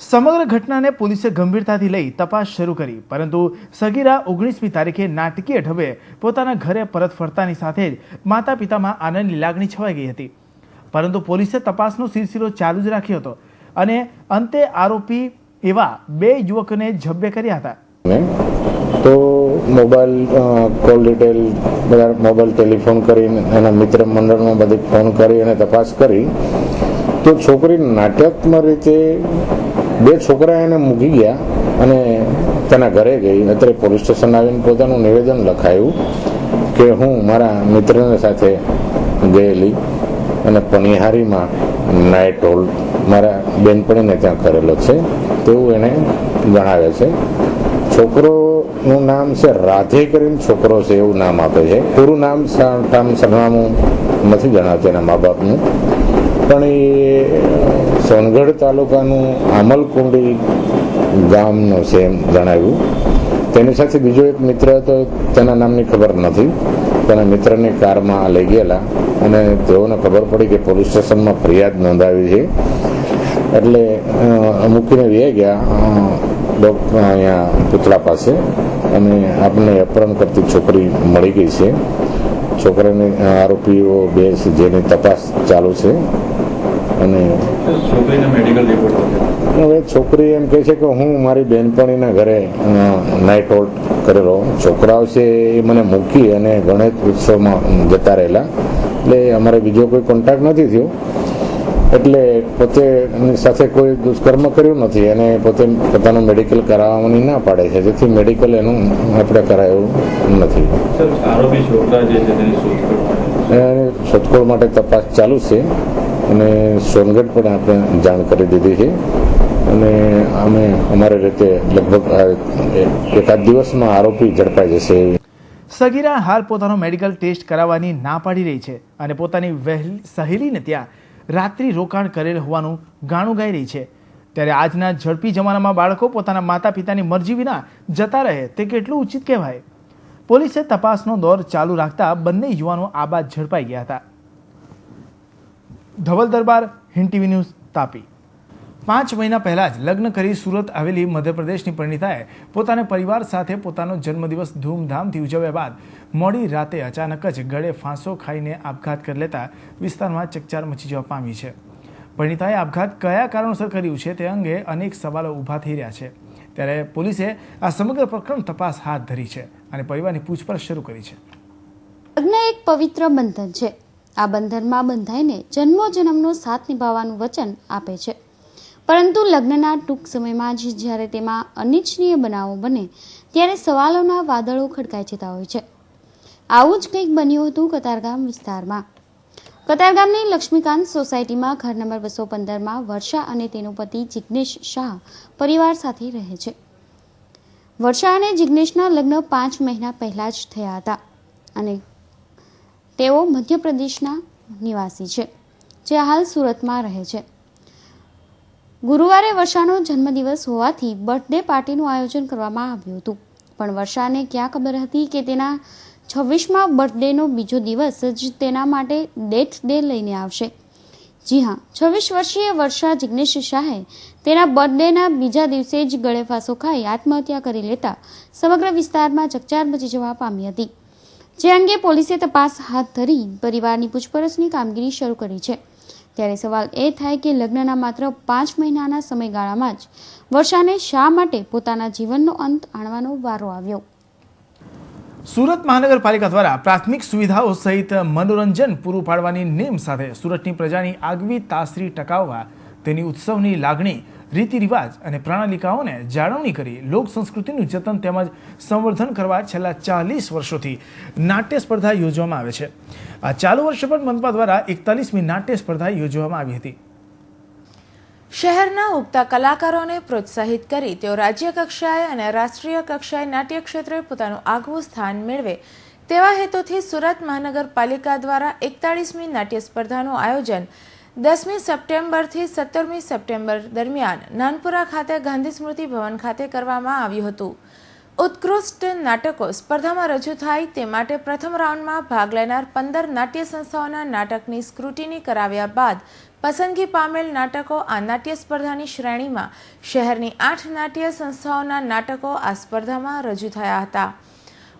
સમગ્ર ઘટનાને પોલીસે ગંભીરતાથી લઈ તપાસ શરૂ કરી, પરંતુ સગીરા 19મી તારીખે નાટકીય ઢબે પોતાના ઘરે પરત ફરતાની સાથે જ માતા પિતામાં આનંદની લાગણી છવાઈ ગઈ હતી. પરંતુ પોલીસે તપાસનો સિલસિલો ચાલુ જ રાખ્યો હતો અને અંતે આરોપી એવા 2 યુવકોને ઝબ્બે કર્યા હતા. તો મોબાઈલ કોલ ડિટેલ બધા મોબાઈલ ટેલિફોન કરીને એના મિત્ર મંડળમાં બધી ફોન કરી અને તપાસ કરી તો છોકરી નાટ્યાત્મક રીતે 2 છોકરા એને મૂકી ગયા અને તેના ઘરે ગઈ. અત્યારે પોલીસ સ્ટેશન આવીને પોતાનું નિવેદન લખાયું કે હું મારા મિત્રને સાથે ગયેલી અને પનિહારીમાં નાઇટ હોલ્ડ મારા બેનપણીને ત્યાં કરેલો છે તેવું એને જણાવે છે. છોકરોનું નામ છે રાધે કરીને છોકરો છે એવું નામ આપે છે. પૂરું નામ સરનામું નથી જણાવતું એના મા બાપનું, પણ એ સોનગઢ તાલુકાનું આમલકુંડી ગામનો છે એમ જણાવ્યું. તેની સાથે બીજો એક મિત્ર હતો, તેના નામની ખબર નથી. તેના મિત્રની કારમાં લઈ ગયેલા અને તેઓને ખબર પડી કે પોલીસ સ્ટેશનમાં ફરિયાદ નોંધાવી છે એટલે મૂકીને વહી ગયા અહીંયા પૂતળા પાસે અને આપણને અપહરણ કરતી છોકરી મળી ગઈ છે. છોકરાની આરોપીઓ 2 છે જેની તપાસ ચાલુ છે અને હવે છોકરી એમ કહે છે કે હું મારી બહેનપણીના ઘરે નાઇટ હોલ્ડ કરેલો. છોકરાઓ છે એ મને મૂકી અને ગણેશ ઉત્સવમાં જતા રહેલા, એટલે અમારે બીજો કોઈ કોન્ટેક્ટ નથી થયો. એટલે પોતે એની સાથે કોઈ દુષ્કર્મ કર્યું નથી અને પોતે પોતાનું મેડિકલ કરાવવાની ના પાડે છે, જેથી મેડિકલ એનું આપણે કરાયું નથી. શોધખોળ માટે તપાસ ચાલુ છે અને સોનગઢ પણ આપણે જાણ કરી દીધી છે અને અમે અમારી રીતે લગભગ 1 દિવસમાં આરોપી ઝડપાઈ જશે. સગીરા હાલ પોતાનો મેડિકલ ટેસ્ટ કરાવવાની ના પાડી રહી છે અને પોતાની સહેલીને ત્યાં રાત્રિ રોકાણ કરેલ હોવાનું ગાણું ગાઈ રહી છે. ત્યારે આજના ઝડપી જમાનામાં બાળકો પોતાના માતા પિતાની મરજી વિના જતા રહે તે કેટલું ઉચિત કહેવાય. પોલીસે તપાસનો દોર ચાલુ રાખતા બંને યુવાનો આ બાદ ઝડપાઈ ગયા હતા. ધવલ દરબાર, હિન્દ ટીવી ન્યૂઝ, તાપી. 5 મહિના પહેલા જ લગ્ન કરી સુરત આવેલી મધ્યપ્રદેશની પરિણીતાએ પોતાના પરિવાર સાથે પોતાનો જન્મદિવસ ધૂમધામથી ઉજવ્યા બાદ મોડી રાતે અચાનક જ ગળે ફાંસો ખાઈને આપઘાત કરી લેતા વિસ્તારમાં ચકચાર મચી જવા પામી છે. પરિણીતાએ આપઘાત કયા કારણોસર કર્યું છે તે અંગે અનેક સવાલો ઊભા થઈ રહ્યા છે. ત્યારે પોલીસે આ સમગ્ર પ્રકરણ તપાસ હાથ ધરી છે અને પરિવારની પૂછપરછ શરૂ કરી છે. લગ્ન એક પવિત્ર બંધન છે. આ બંધનમાં બંધાઈને જન્મોજન્મનો સાથ નિભાવવાનું વચન આપે છે. પરંતુ લગ્નના ટૂંક સમયમાં જ જ્યારે તેમાં અનિચ્છનીય બનાવો બને ત્યારે સવાલોના વાદળો ખડકાઈ જતા હોય છે. આવું જ કંઈક બન્યું હતું કતારગામ વિસ્તારમાં. કતારગામની લક્ષ્મીકાંત સોસાયટીમાં ઘર નંબર 215માં વર્ષા અને તેનો પતિ જિગ્નેશ શાહ પરિવાર સાથે રહે છે. વર્ષા અને જિગ્નેશના લગ્ન 5 મહિના પહેલા જ થયા હતા અને તેઓ મધ્યપ્રદેશના નિવાસી છે, જે હાલ સુરતમાં રહે છે. ગુરુવારે વર્ષાનો જન્મદિવસ હોવાથી બર્થડે પાર્ટીનું આયોજન કરવામાં આવ્યું હતું, પણ વર્ષાને ક્યાં ખબર હતી કે તેના 26મા બર્થડેનો બીજો દિવસ જ તેના માટે ડેથ ડે લઈને આવશે. જી હા, 26 વર્ષીય વર્ષા જિગ્નેશ શાહે તેના બર્થડેના બીજા દિવસે જ ગળે ફાંસો ખાઈ આત્મહત્યા કરી લેતા સમગ્ર વિસ્તારમાં ચકચાર મચી જવા પામી હતી. જે અંગે પોલીસે તપાસ હાથ ધરી પરિવારની પૂછપરછની કામગીરી શરૂ કરી છે. ત્યારે સવાલ એ થાય કે લગ્નના માત્ર 5 મહિનાના સમયગાળામાં જ વર્ષાને શા માટે પોતાના જીવનનો અંત આણવાનો વારો આવ્યો. સુરત મહાનગરપાલિકા દ્વારા પ્રાથમિક સુવિધાઓ સહિત મનોરંજન પૂરું પાડવાની નેમ સાથે સુરતની પ્રજાની આગવી તાસરી ટકાવવા તેની ઉત્સવની લાગણી, રીતિ રિવાજ અને પ્રણાલિકાઓને જાળવણી કરી લોક સંસ્કૃતિનું જતન તેમજ સંવર્ધન કરવા છેલ્લા 40 વર્ષોથી નાટ્ય સ્પર્ધા યોજવામાં આવે છે. આ ચાલુ વર્ષે પણ મનપા દ્વારા 41મી નાટ્ય સ્પર્ધા યોજવામાં આવી હતી. શહેરના ઉગતા કલાકારોને પ્રોત્સાહિત કરી તેઓ રાજ્ય કક્ષાએ અને રાષ્ટ્રીય કક્ષાએ નાટ્ય ક્ષેત્રે પોતાનું આગવું સ્થાન મેળવે તેવા હેતુથી સુરત મહાનગરપાલિકા દ્વારા 41મી નાટ્ય સ્પર્ધાનું આયોજન 10મી સપ્ટેમ્બરથી 17મી સપ્ટેમ્બર દરમિયાન નાનપુરા ખાતે ગાંધી સ્મૃતિ ભવન ખાતે કરવામાં આવ્યું હતું. ઉત્કૃષ્ટ નાટકો સ્પર્ધામાં રજૂ થાય તે માટે પ્રથમ રાઉન્ડમાં ભાગ લેનાર 15 નાટ્ય સંસ્થાઓના નાટકની સ્ક્રુટિની કરાવ્યા બાદ પસંદગી પામેલ નાટકો આ નાટ્ય સ્પર્ધાની શ્રેણીમાં શહેરની 8 નાટ્ય સંસ્થાઓના નાટકો આ સ્પર્ધામાં રજૂ થયા હતા.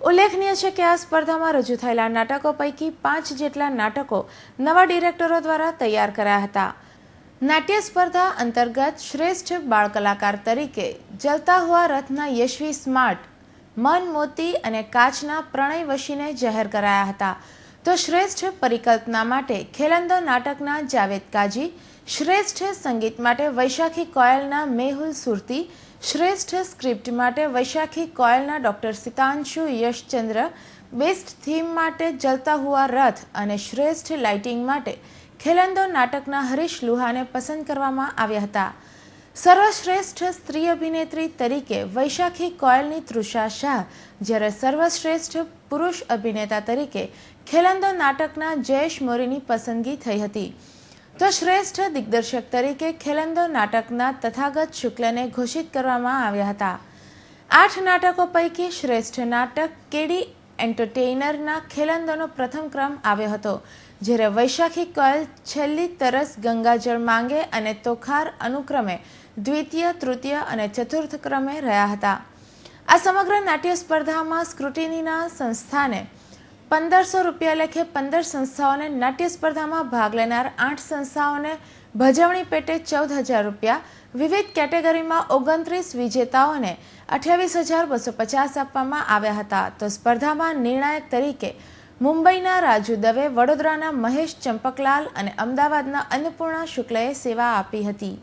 ઉલ્લેખનીય છે કે આ સ્પર્ધામાં રજૂ થયેલા નાટકો પૈકી 5 જેટલા નાટકો નવા ડિરેક્ટરો દ્વારા તૈયાર કરાયા હતા. નાટ્ય સ્પર્ધા અંતર્ગત શ્રેષ્ઠ બાળ કલાકાર તરીકે જલતા હુઆ રથના યશવી સ્માર્ટ, મન મોતી અને કાચના પ્રણય વશીને જાહેર કરાયા હતા. તો શ્રેષ્ઠ પરિકલ્પના માટે ખેલંદો નાટકના જાવેદ કાજી, શ્રેષ્ઠ સંગીત માટે વૈશાખી કોયલના મેહુલ સુરતી, શ્રેષ્ઠ સ્ક્રિપ્ટ માટે વૈશાખી કોયલના ડોક્ટર સિતાંશુ યશચંદ્ર, બેસ્ટ થીમ માટે જલતા હુઆ રથ અને શ્રેષ્ઠ લાઇટિંગ માટે ખેલંદો નાટકના હરીશ લુહાને પસંદ કરવામાં આવ્યા હતા. સર્વશ્રેષ્ઠ સ્ત્રી અભિનેત્રી તરીકે વૈશાખી કોયલની તૃષા શાહ, જ્યારે સર્વશ્રેષ્ઠ પુરુષ અભિનેતા તરીકે ખેલંદો નાટકના જયેશ મોરીની પસંદગી થઈ હતી. તો શ્રેષ્ઠ દિગ્દર્શક તરીકે ખેલંદો નાટકના તથાગત શુક્લને ઘોષિત કરવામાં આવ્યા હતા. 8 નાટકો પૈકી શ્રેષ્ઠ નાટક કેડી એન્ટરટેઇનરના ખેલંદોનો પ્રથમ ક્રમ આવ્યો હતો, જ્યારે વૈશાખી કોયલ છેલ્લી તરસ ગંગાજળ માંગે અને તોખાર અનુક્રમે દ્વિતીય, તૃતીય અને ચતુર્થ ક્રમે રહ્યા હતા. આ સમગ્ર નાટ્ય સ્પર્ધામાં સ્ક્રુટિનીના સંસ્થાને ₹1500 લેખે 15 સંસ્થાઓને, નાટ્ય સ્પર્ધામાં ભાગ લેનાર 8 સંસ્થાઓને ભજવણી પેટે ₹14,000, વિવિધ કેટેગરીમાં 29 વિજેતાઓને ₹28,250 આપવામાં આવ્યા હતા. તો સ્પર્ધામાં નિર્ણાયક તરીકે મુંબઈના રાજુ દવે, વડોદરાના મહેશ ચંપકલાલ અને અમદાવાદના અન્નપૂર્ણા શુક્લએ સેવા આપી હતી.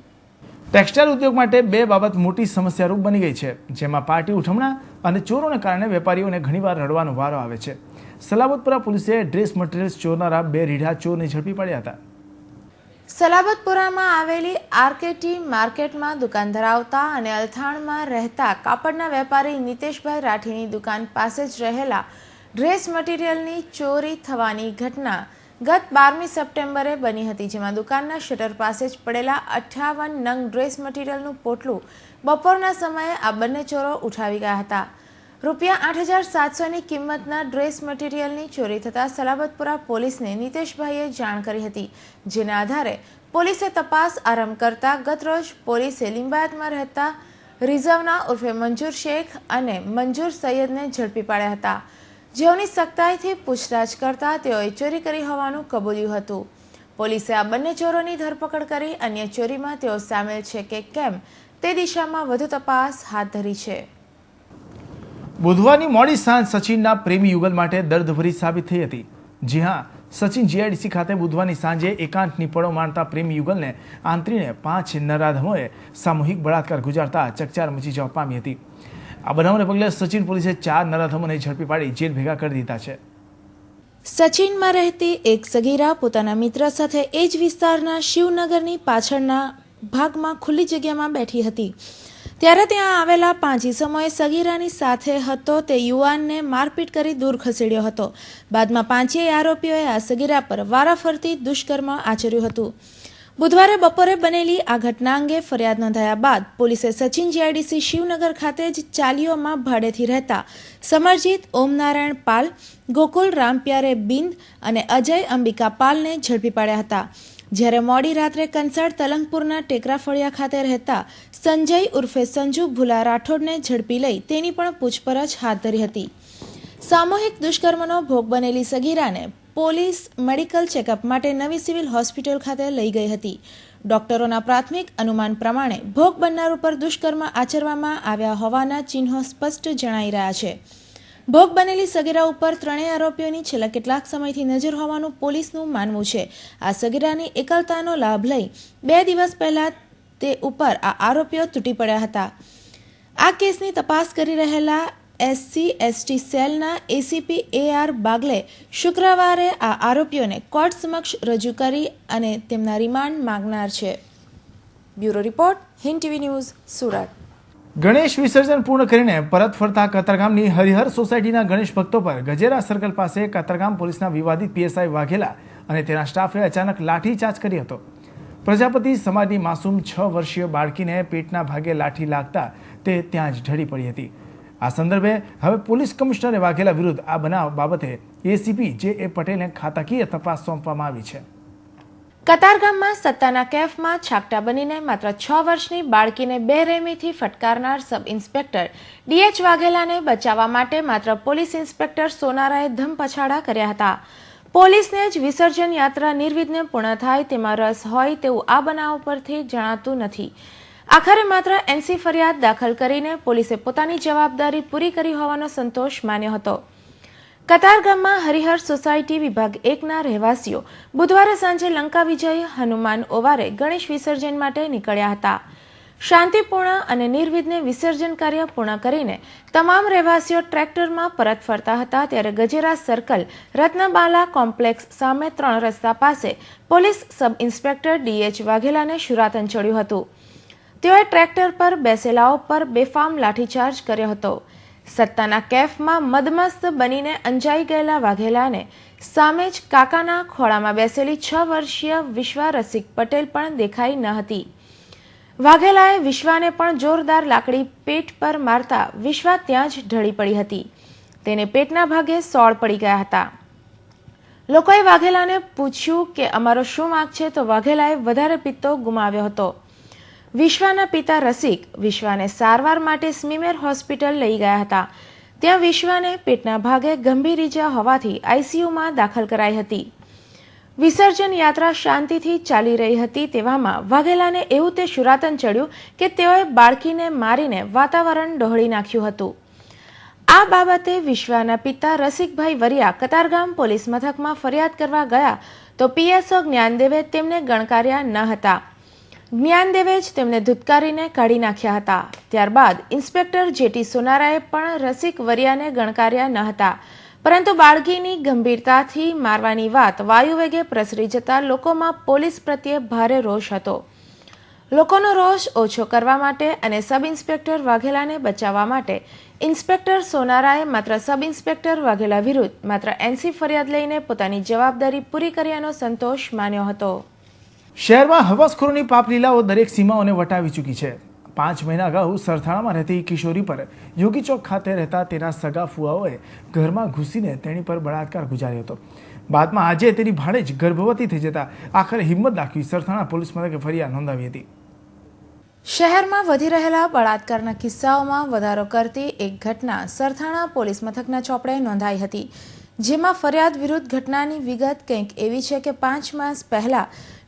ટેક્સટાઇલ ઉદ્યોગ માટે 2 બાબત મોટી સમસ્યારૂપ બની ગઈ છે, જેમાં પાર્ટી ઉઠમણા અને ચોરોને કારણે વેપારીઓને ઘણીવાર રડવાનો વારો આવે છે. સલાબતપુરા પોલીસે ડ્રેસ મટીરિયલ્સ ચોરનારા 2 રીઢા ચોરને ઝડપી પાડ્યા હતા. સલાબતપુરામાં આવેલી આરકેટી માર્કેટમાં દુકાન ધરાવતા અને અલથાણમાં રહેતા કાપડના વેપારી નિતેશભાઈ રાઠીની દુકાન પાસે જ રહેલા ડ્રેસ મટીરિયલની ચોરી થવાની ઘટના ગત 12મી સપ્ટેમ્બરે બની હતી, જેમાં દુકાનના શટર પાસે જ પડેલા 58 નંગ ડ્રેસ મટીરિયલનું પોટલું બપોરના સમયે આ બંને ચોરો ઉઠાવી ગયા હતા. ₹8,700ની કિંમતના ડ્રેસ મટીરિયલની ચોરી થતાં સલાબતપુરા પોલીસને નિતેશભાઈએ જાણ કરી હતી, જેના આધારે પોલીસે તપાસ આરંભ કરતા ગતરોજ પોલીસે લિંબાયતમાં રહેતા રિઝવના ઉર્ફે મંજૂર શેખ અને મંજૂર સૈયદને ઝડપી પાડ્યા હતા, જેઓની સખ્તાઈથી પૂછતાછ કરતા તેઓએ ચોરી કરી હોવાનું કબૂલ્યું હતું. પોલીસે આ બંને ચોરોની ધરપકડ કરી અન્ય ચોરીમાં તેઓ સામેલ છે કે કેમ તે દિશામાં વધુ તપાસ હાથ ધરી છે. બુધવારની મોડી સાંજ સચિનના પ્રેમી યુગલ માટે દર્દભરી સાબિત થઈ હતી. જી હા, સચિન જીઆઈડીસી ખાતે બુધવારની સાંજે એકાંતની પળો માણતા પ્રેમી યુગલને આંતરીને 5 નરાધમોએ સામૂહિક બળાત્કાર ગુજારતા ચકચાર મચી જવા પામી હતી. આ બનાવને પગલે સચિન પોલીસે 4 નરાધમોને ઝડપી પાડી જેલ ભેગા કરી દીધા છે. સચિનમાં રહેતી એક સગીરા પોતાના મિત્ર સાથે એ જ વિસ્તારના શિવનગરની પાછળના ભાગમાં ખુલ્લી જગ્યામાં બેઠી હતી, ત્યારે ત્યાં આવેલા 5 ઈસમોએ સગીરાની સાથે હતો તે યુવાનને મારપીટ કરી દૂર ખસેડ્યો હતો. બાદમાં 5 આરોપીઓએ આ સગીરા પર વારાફરતી દુષ્કર્મ આચર્યું હતું. બુધવારે બપોરે બનેલી આ ઘટના અંગે ફરિયાદ નોંધાયા બાદ પોલીસે સચિન જીઆઈડીસી શિવનગર ખાતે જ ચાલીઓમાં ભાડેથી રહેતા સમરજીત ઓમનારાયણ પાલ, ગોકુલ રામપ્યારે બિંદ અને અજય અંબિકા પાલને ઝડપી પાડ્યા હતા. જ્યારે મોડી રાત્રે કંસાળ તલંગપુરના ટેકરા ફળિયા ખાતે રહેતા સંજય ઉર્ફે સંજુ ભુલા રાઠોડને ઝડપી લઈ તેની પણ પૂછપરછ હાથ ધરી હતી. સામૂહિક દુષ્કર્મનો ભોગ બનેલી સગીરાને પોલીસ મેડિકલ ચેકઅપ માટે નવી સિવિલ હોસ્પિટલ ખાતે લઈ ગઈ હતી. ડોક્ટરોના પ્રાથમિક અનુમાન પ્રમાણે ભોગ બનનાર ઉપર દુષ્કર્મ આચરવામાં આવ્યા હોવાના ચિહ્નો સ્પષ્ટ જણાઈ રહ્યા છે. ભોગ બનેલી સગીરા ઉપર 3 આરોપીઓની છેલ્લા કેટલાક સમયથી નજર હોવાનું પોલીસનું માનવું છે. આ સગીરાની એકલતાનો લાભ લઈ 2 દિવસ પહેલા તે ઉપર આ આરોપીઓ તૂટી પડ્યા હતા. આ કેસની તપાસ કરી રહેલા SC/ST સેલના એસીપી AR બાગલે શુક્રવારે આ આરોપીઓને કોર્ટ સમક્ષ રજૂ કરી અને તેમના રિમાન્ડ માંગનાર છે. Bureau report, Hind TV news, Surat. Ganesh વિસર્જન પૂર્ણ કરીને પરત ફરતા કતારગામની હરિહર સોસાયટીના ગણેશ ભક્તો પર ગજેરા સર્કલ પાસે કતારગામ પોલીસના વિવાદિત પીએસઆઈ વાઘેલા અને તેના સ્ટાફે અચાનક લાઠીચાર્જ કર્યો હતો. પ્રજાપતિ સમાજની માસૂમ 6 વર્ષીય બાળકીને પેટના ભાગે લાઠી લાગતા તે ત્યાં જ ઢળી પડી હતી. આ સંદર્ભે હવે પોલીસ કમિશનરે વાઘેલા વિરુદ્ધ આ બનાવ બાબતે એસીપી જે.એ. પટેલને ખાતાકીય તપાસ સોંપવામાં આવી છે. કતારગામમાં સત્તાના કેફમાં છાકટા બનીને માત્ર 6 વર્ષની બાળકીને બેરહેમીથી ફટકારનાર સબ ઇન્સ્પેક્ટર ડીએચ વાઘેલાને બચાવવા માટે માત્ર પોલીસ ઇન્સ્પેક્ટર સોનારાએ ધમપછાડા કર્યા હતા. પોલીસને જ વિસર્જન યાત્રા નિર્વિઘ્ને પૂર્ણ થાય તેમાં રસ હોય તેવું આ બનાવ પરથી જણાતું નથી. આખરે માત્ર એનસી ફરિયાદ દાખલ કરીને પોલીસે પોતાની જવાબદારી પૂરી કરી હોવાનો સંતોષ માન્યો હતો. કતારગામમાં હરિહર સોસાયટી વિભાગ 1ના રહેવાસીઓ બુધવારે સાંજે લંકા વિજય હનુમાન ઓવારે ગણેશ વિસર્જન માટે નીકળ્યા હતા. શાંતિપૂર્ણ અને નિર્વિઘ્ને વિસર્જન કાર્ય પૂર્ણ કરીને તમામ રહેવાસીઓ ટ્રેક્ટરમાં પરત ફરતા હતા ત્યારે ગજેરા સર્કલ રત્નબાલા કોમ્પ્લેક્સ સામે 3 રસ્તા પાસે પોલીસ સબ ઇન્સ્પેક્ટર ડીએચ વાઘેલાને શુરાતન ચડ્યું હતું. તેઓએ ટ્રેક્ટર પર બેસેલાઓ પર બેફામ લાઠીચાર્જ કર્યો હતો. સત્તાના કેફમાં મદમસ્ત બનીને અંજાઈ ગયેલા વાઘેલાને સામે જ કાકાના ખોળામાં બેસેલી 6 વર્ષીય વિશ્વા રસિક પટેલ પણ દેખાઈ ન હતી. વાઘેલાએ વિશ્વાને પણ જોરદાર લાકડી પેટ પર મારતા વિશ્વા ત્યાં જ ઢળી પડી હતી. તેને પેટના ભાગે સોળ પડી ગયા હતા. લોકોએ વાઘેલાને પૂછ્યું કે અમારો શું વાંક છે તો વાઘેલાએ વધારે પિત્તો ગુમાવ્યો હતો. વિશ્વાના પિતા રસિક વિશ્વાને સારવાર માટે સ્મીમેર હોસ્પિટલ લઈ ગયા હતા. ત્યાં વિશ્વાને પેટના ભાગે ગંભીર ઈજા હોવાથી આઈસીયુમાં દાખલ કરાઈ હતી. વિસર્જન યાત્રા શાંતિથી ચાલી રહી હતી તેવામાં વાઘેલાને એવું તે શુરાતન ચડ્યું કે તેઓએ બાળકીને મારીને વાતાવરણ ડહોળી નાખ્યું હતું. આ બાબતે વિશ્વાના પિતા રસિકભાઈ વરિયા કતારગામ પોલીસ મથકમાં ફરિયાદ કરવા ગયા તો પીએસઓ જ્ઞાનદેવે તેમને ગણકાર્યા ન હતા. જ્ઞાનદેવે જ તેમને ધુતકારીને કાઢી નાખ્યા હતા. ત્યારબાદ ઇન્સ્પેક્ટર જેટી સોનારાએ પણ રસિક વરિયાને ગણકાર્યા ન હતા. પરંતુ બાળકીની ગંભીરતાથી મારવાની વાત વાયુવેગે પ્રસરી જતા લોકોમાં પોલીસ પ્રત્યે ભારે રોષ હતો. લોકોનો રોષ ઓછો કરવા માટે અને સબ ઇન્સ્પેક્ટર વાઘેલાને બચાવવા માટે ઇન્સ્પેક્ટર સોનારાએ માત્ર સબ ઇન્સ્પેક્ટર વાઘેલા વિરુદ્ધ માત્ર એનસી ફરિયાદ લઈને પોતાની જવાબદારી પૂરી કર્યાનો સંતોષ માન્યો હતો. શહેરમાં હવસખોરોની પાપલીલાઓ દરેક સીમાઓને વટાવી ચૂકી છે. 5 મહિના અગાઉ સરથાણામાં રહેતી કિશોરી પર યોગી ચોક ખાતે રહેતા તેના સગા ફુવાઓએ ઘરમાં ઘૂસીને તેની પર બળાત્કાર ગુજાર્યો હતો. બાદમાં આજે તેની ભાણેજ ગર્ભવતી થઈ જતા આખરે હિંમત દાખવી સરથાણા પોલીસ મથકે ફરિયાદ નોંધાવી હતી. શહેરમાં વધી રહેલા બળાત્કારના કિસ્સાઓમાં વધારો કરતી એક ઘટના સરથાણા પોલીસ મથકના ચોપડે નોંધાઈ હતી. જેમાં ફરિયાદ વિરુદ્ધ ઘટનાની વિગત કંઈક એવી છે કે 5 માસ પહેલા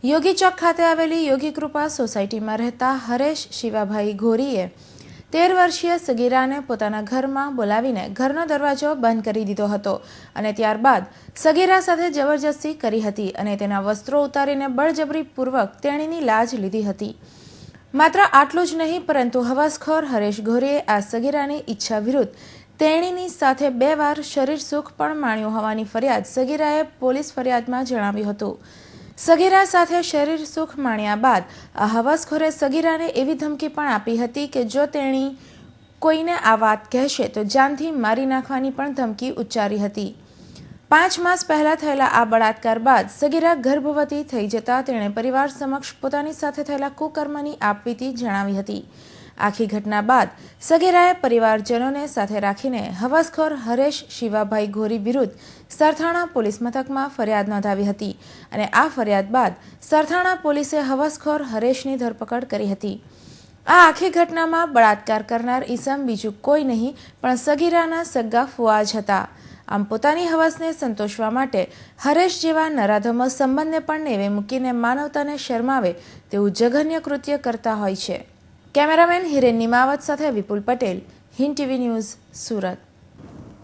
યોગી ચોક ખાતે આવેલી યોગી કૃપા સોસાયટીમાં રહેતા હરેશ શિવાભાઈ ઘોરીએ 13 વર્ષીય સગીરાને પોતાના ઘરમાં બોલાવીને ઘરનો દરવાજો બંધ કરી દીધો હતો અને ત્યારબાદ સગીરા સાથે જબરજસ્તી કરી હતી અને તેના વસ્ત્રો ઉતારીને બળજબરીપૂર્વક તેણીની લાજ લીધી હતી. માત્ર આટલું જ નહીં પરંતુ હવસખોર હરેશ ઘોરીએ આ સગીરાની ઈચ્છા વિરુદ્ધ તેણીની સાથે 2 વાર શરીર સુખ પણ માણ્યું હોવાની ફરિયાદ સગીરાએ પોલીસ ફરિયાદમાં જણાવ્યું હતું. સગીરા સાથે શરીર સુખ માણ્યા બાદ આ હવસખોરે સગીરાને એવી ધમકી પણ આપી હતી કે જો તેણી કોઈને આ વાત કહેશે તો જાનથી મારી નાખવાની પણ ધમકી ઉચ્ચારી હતી. 5 માસ પહેલા થયેલા આ બળાત્કાર બાદ સગીરા ગર્ભવતી થઈ જતા તેણે પરિવાર સમક્ષ પોતાની સાથે થયેલા કુકર્મની આપવીતી જણાવી હતી. આખી ઘટના બાદ સગીરાએ પરિવારજનોને સાથે રાખીને હવસખોર હરેશ શિવાભાઈ ઘોરી વિરુદ્ધ સરથાણા પોલીસ મથકમાં ફરિયાદ નોંધાવી હતી અને આ ફરિયાદ બાદ સરથાણા પોલીસે હવસખોર હરેશની ધરપકડ કરી હતી. આ આખી ઘટનામાં બળાત્કાર કરનાર ઈસમ બીજું કોઈ નહીં પણ સગીરાના સગા ફુવા જ હતા. આમ પોતાની હવસને સંતોષવા માટે હરેશ જેવા નરાધમો સંબંધને પણ નેવે મૂકીને માનવતાને શરમાવે તેવું જઘન્ય કૃત્ય કરતા હોય છે. કેમેરામેન હિરેન નિમાવત સાથે વિપુલ પટેલ, હિન્દ ટીવી ન્યૂઝ, સુરત.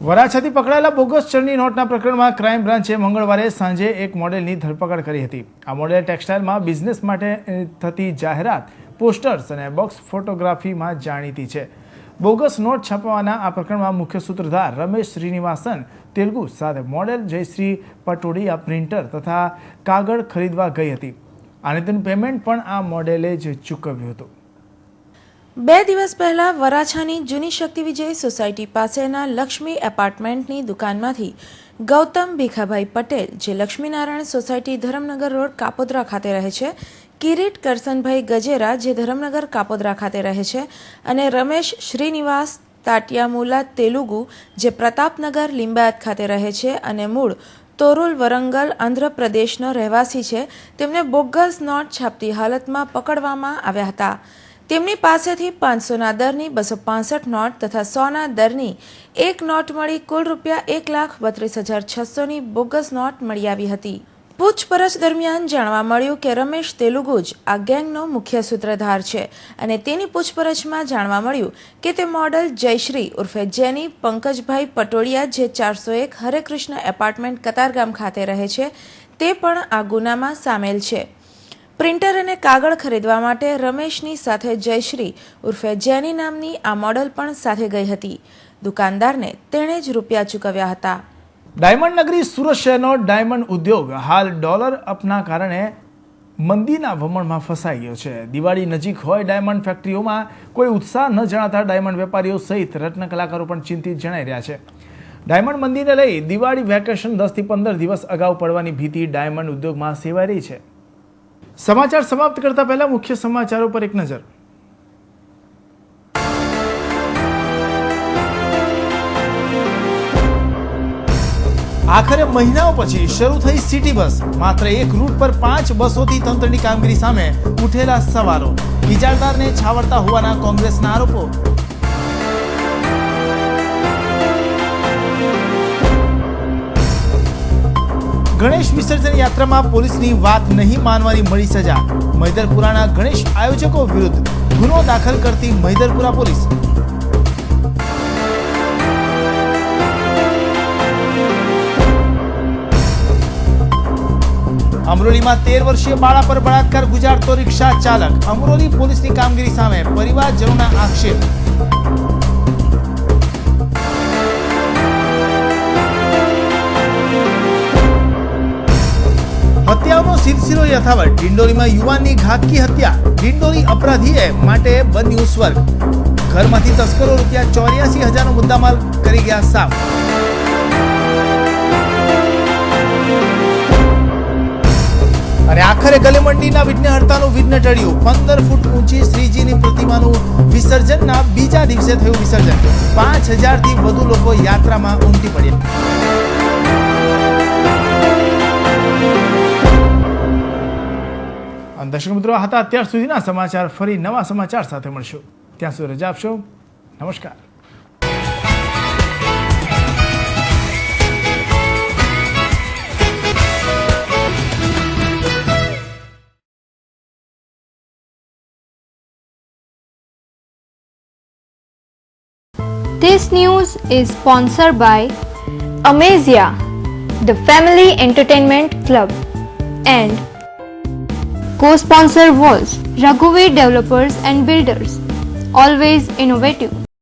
વરાછાથી પકડાયેલા બોગસ ચલણી નોટના પ્રકરણમાં ક્રાઇમ બ્રાન્ચે મંગળવારે સાંજે એક મોડેલની ધરપકડ કરી હતી. આ મોડેલ ટેક્સટાઇલમાં બિઝનેસ માટે થતી જાહેરાત, પોસ્ટર્સ અને બોક્સ ફોટોગ્રાફીમાં જાણીતી છે. બોગસ નોટ છાપવાના આ પ્રકરણમાં મુખ્ય સૂત્રધાર રમેશ શ્રીનિવાસન તેલુગુ સાથે મોડેલ જયશ્રી પટોડિયા પ્રિન્ટર તથા કાગળ ખરીદવા ગઈ હતી અને તેનું પેમેન્ટ પણ આ મોડેલે જ ચૂકવ્યું હતું. 2 દિવસ પહેલા વરાછાની જૂની શક્તિ વિજય સોસાયટી પાસેના લક્ષ્મી એપાર્ટમેન્ટની દુકાનમાંથી ગૌતમ ભીખાભાઈ પટેલ, જે લક્ષ્મીનારાયણ સોસાયટી ધરમનગર રોડ કાપોદ્રા ખાતે રહે છે, કિરીટ કરસનભાઈ ગજેરા, જે ધરમનગર કાપોદ્રા ખાતે રહે છે, અને રમેશ શ્રીનિવાસ તાટિયામુલા તેલુગુ, જે પ્રતાપનગર લિંબાયત ખાતે રહે છે અને મૂળ તોરુલ વરંગલ આંધ્રપ્રદેશનો રહેવાસી છે, તેમને બોગસ નોટ છાપતી હાલતમાં પકડવામાં આવ્યા હતા. તેમની પાસેથી 500ના દરની 265 નોટ તથા 100ના દરની એક નોટ મળી કુલ રૂપિયા 1,32,600ની બોગસ નોટ મળી આવી હતી. પૂછપરછ દરમિયાન જાણવા મળ્યું કે રમેશ તેલુગુ જ આ ગેંગનો મુખ્ય સૂત્રધાર છે અને તેની પૂછપરછમાં જાણવા મળ્યું કે તે મોડલ જયશ્રી ઉર્ફે જેની પંકજભાઈ પટોડિયા, જે 401 હરેકૃષ્ણ એપાર્ટમેન્ટ કતારગામ ખાતે રહે છે, તે પણ આ ગુનામાં સામેલ છે. પ્રિન્ટર અને કાગળ ખરીદવા માટે રમેશની સાથે જયશ્રી ઉર્ફે જેની નામની આ મોડલ પણ સાથે ગઈ હતી. દુકાનદારને તેણે જ રૂપિયા ચૂકવ્યા હતા. ડાયમંડ નગરી સુરત શહેરનો ડાયમંડ ઉદ્યોગ હાલ ડોલર અપના કારણે મંદીના વમણમાં ફસાઈ ગયો છે. દિવાળી નજીક હોય, ડાયમંડ ફેક્ટરીઓમાં કોઈ ઉત્સાહ ન જણાતા ડાયમંડ વેપારીઓ સહિત રત્ન કલાકારો પણ ચિંતિત જણાઈ રહ્યા છે. ડાયમંડ મંદીને લઈ દિવાળી વેકેશન 10 થી 15 દિવસ અગાઉ પડવાની ભીતિ ડાયમંડ ઉદ્યોગમાં સેવાઈ રહી છે. સમાચાર સમાપ્ત કરતા પહેલા મુખ્ય સમાચારો પર એક નજર. આખરે મહિનાઓ પછી શરૂ થઈ સિટી બસ. માત્ર એક રૂટ પર 5 બસોથી તંત્રની કામગીરી સામે ઉઠેલા સવાલો. ઇજારદારને છાવરતા હોવાના કોંગ્રેસના આરોપો. ગણેશ વિસર્જન યાત્રામાં પોલીસની વાત નહીં માનવાની મળી સજા. મૈદરપુરાના ગણેશ આયોજકો વિરુદ્ધ ગુનો દાખલ કરતી મૈદરપુરા પોલીસ. અમરોલીમાં 13 વર્ષીય બાળા પર બળાત્કાર ગુજારતો રિક્ષા ચાલક. અમરોલી પોલીસની કામગીરી સામે પરિવારજનોના આક્ષેપ. હત્યાઓનો સિલસિલો યથાવત. ડિંડોલીમાં યુવાનની ઘાતકી હત્યા. ડિંડોલી અપરાધીએ માટે બન્યું સ્વર્ગ. ઘરમાંથી તસ્કરો રૂપિયા 84,000નો મુદ્દામાલ કરી ગયા સાફ. અને આખરે ગલેમંડીના વિઘ્નહર્તાનું વિઘ્ન ટળ્યું. 15 ફૂટ ઊંચી શ્રીજીની પ્રતિમાનું વિસર્જનના બીજા દિવસે થયું વિસર્જન. 5,000થી વધુ લોકો યાત્રામાં ઉમટી પડ્યા. દર્શક મિત્રો, હતા અત્યાર સુધીના સમાચાર. ફરી નવા સમાચાર સાથે મળશું. ત્યાં સુધી રજા આપશો. નમસ્કાર. This news is sponsored by Amazia, the Family Entertainment Club, and co-sponsor was Raghuveer Developers and Builders, always innovative.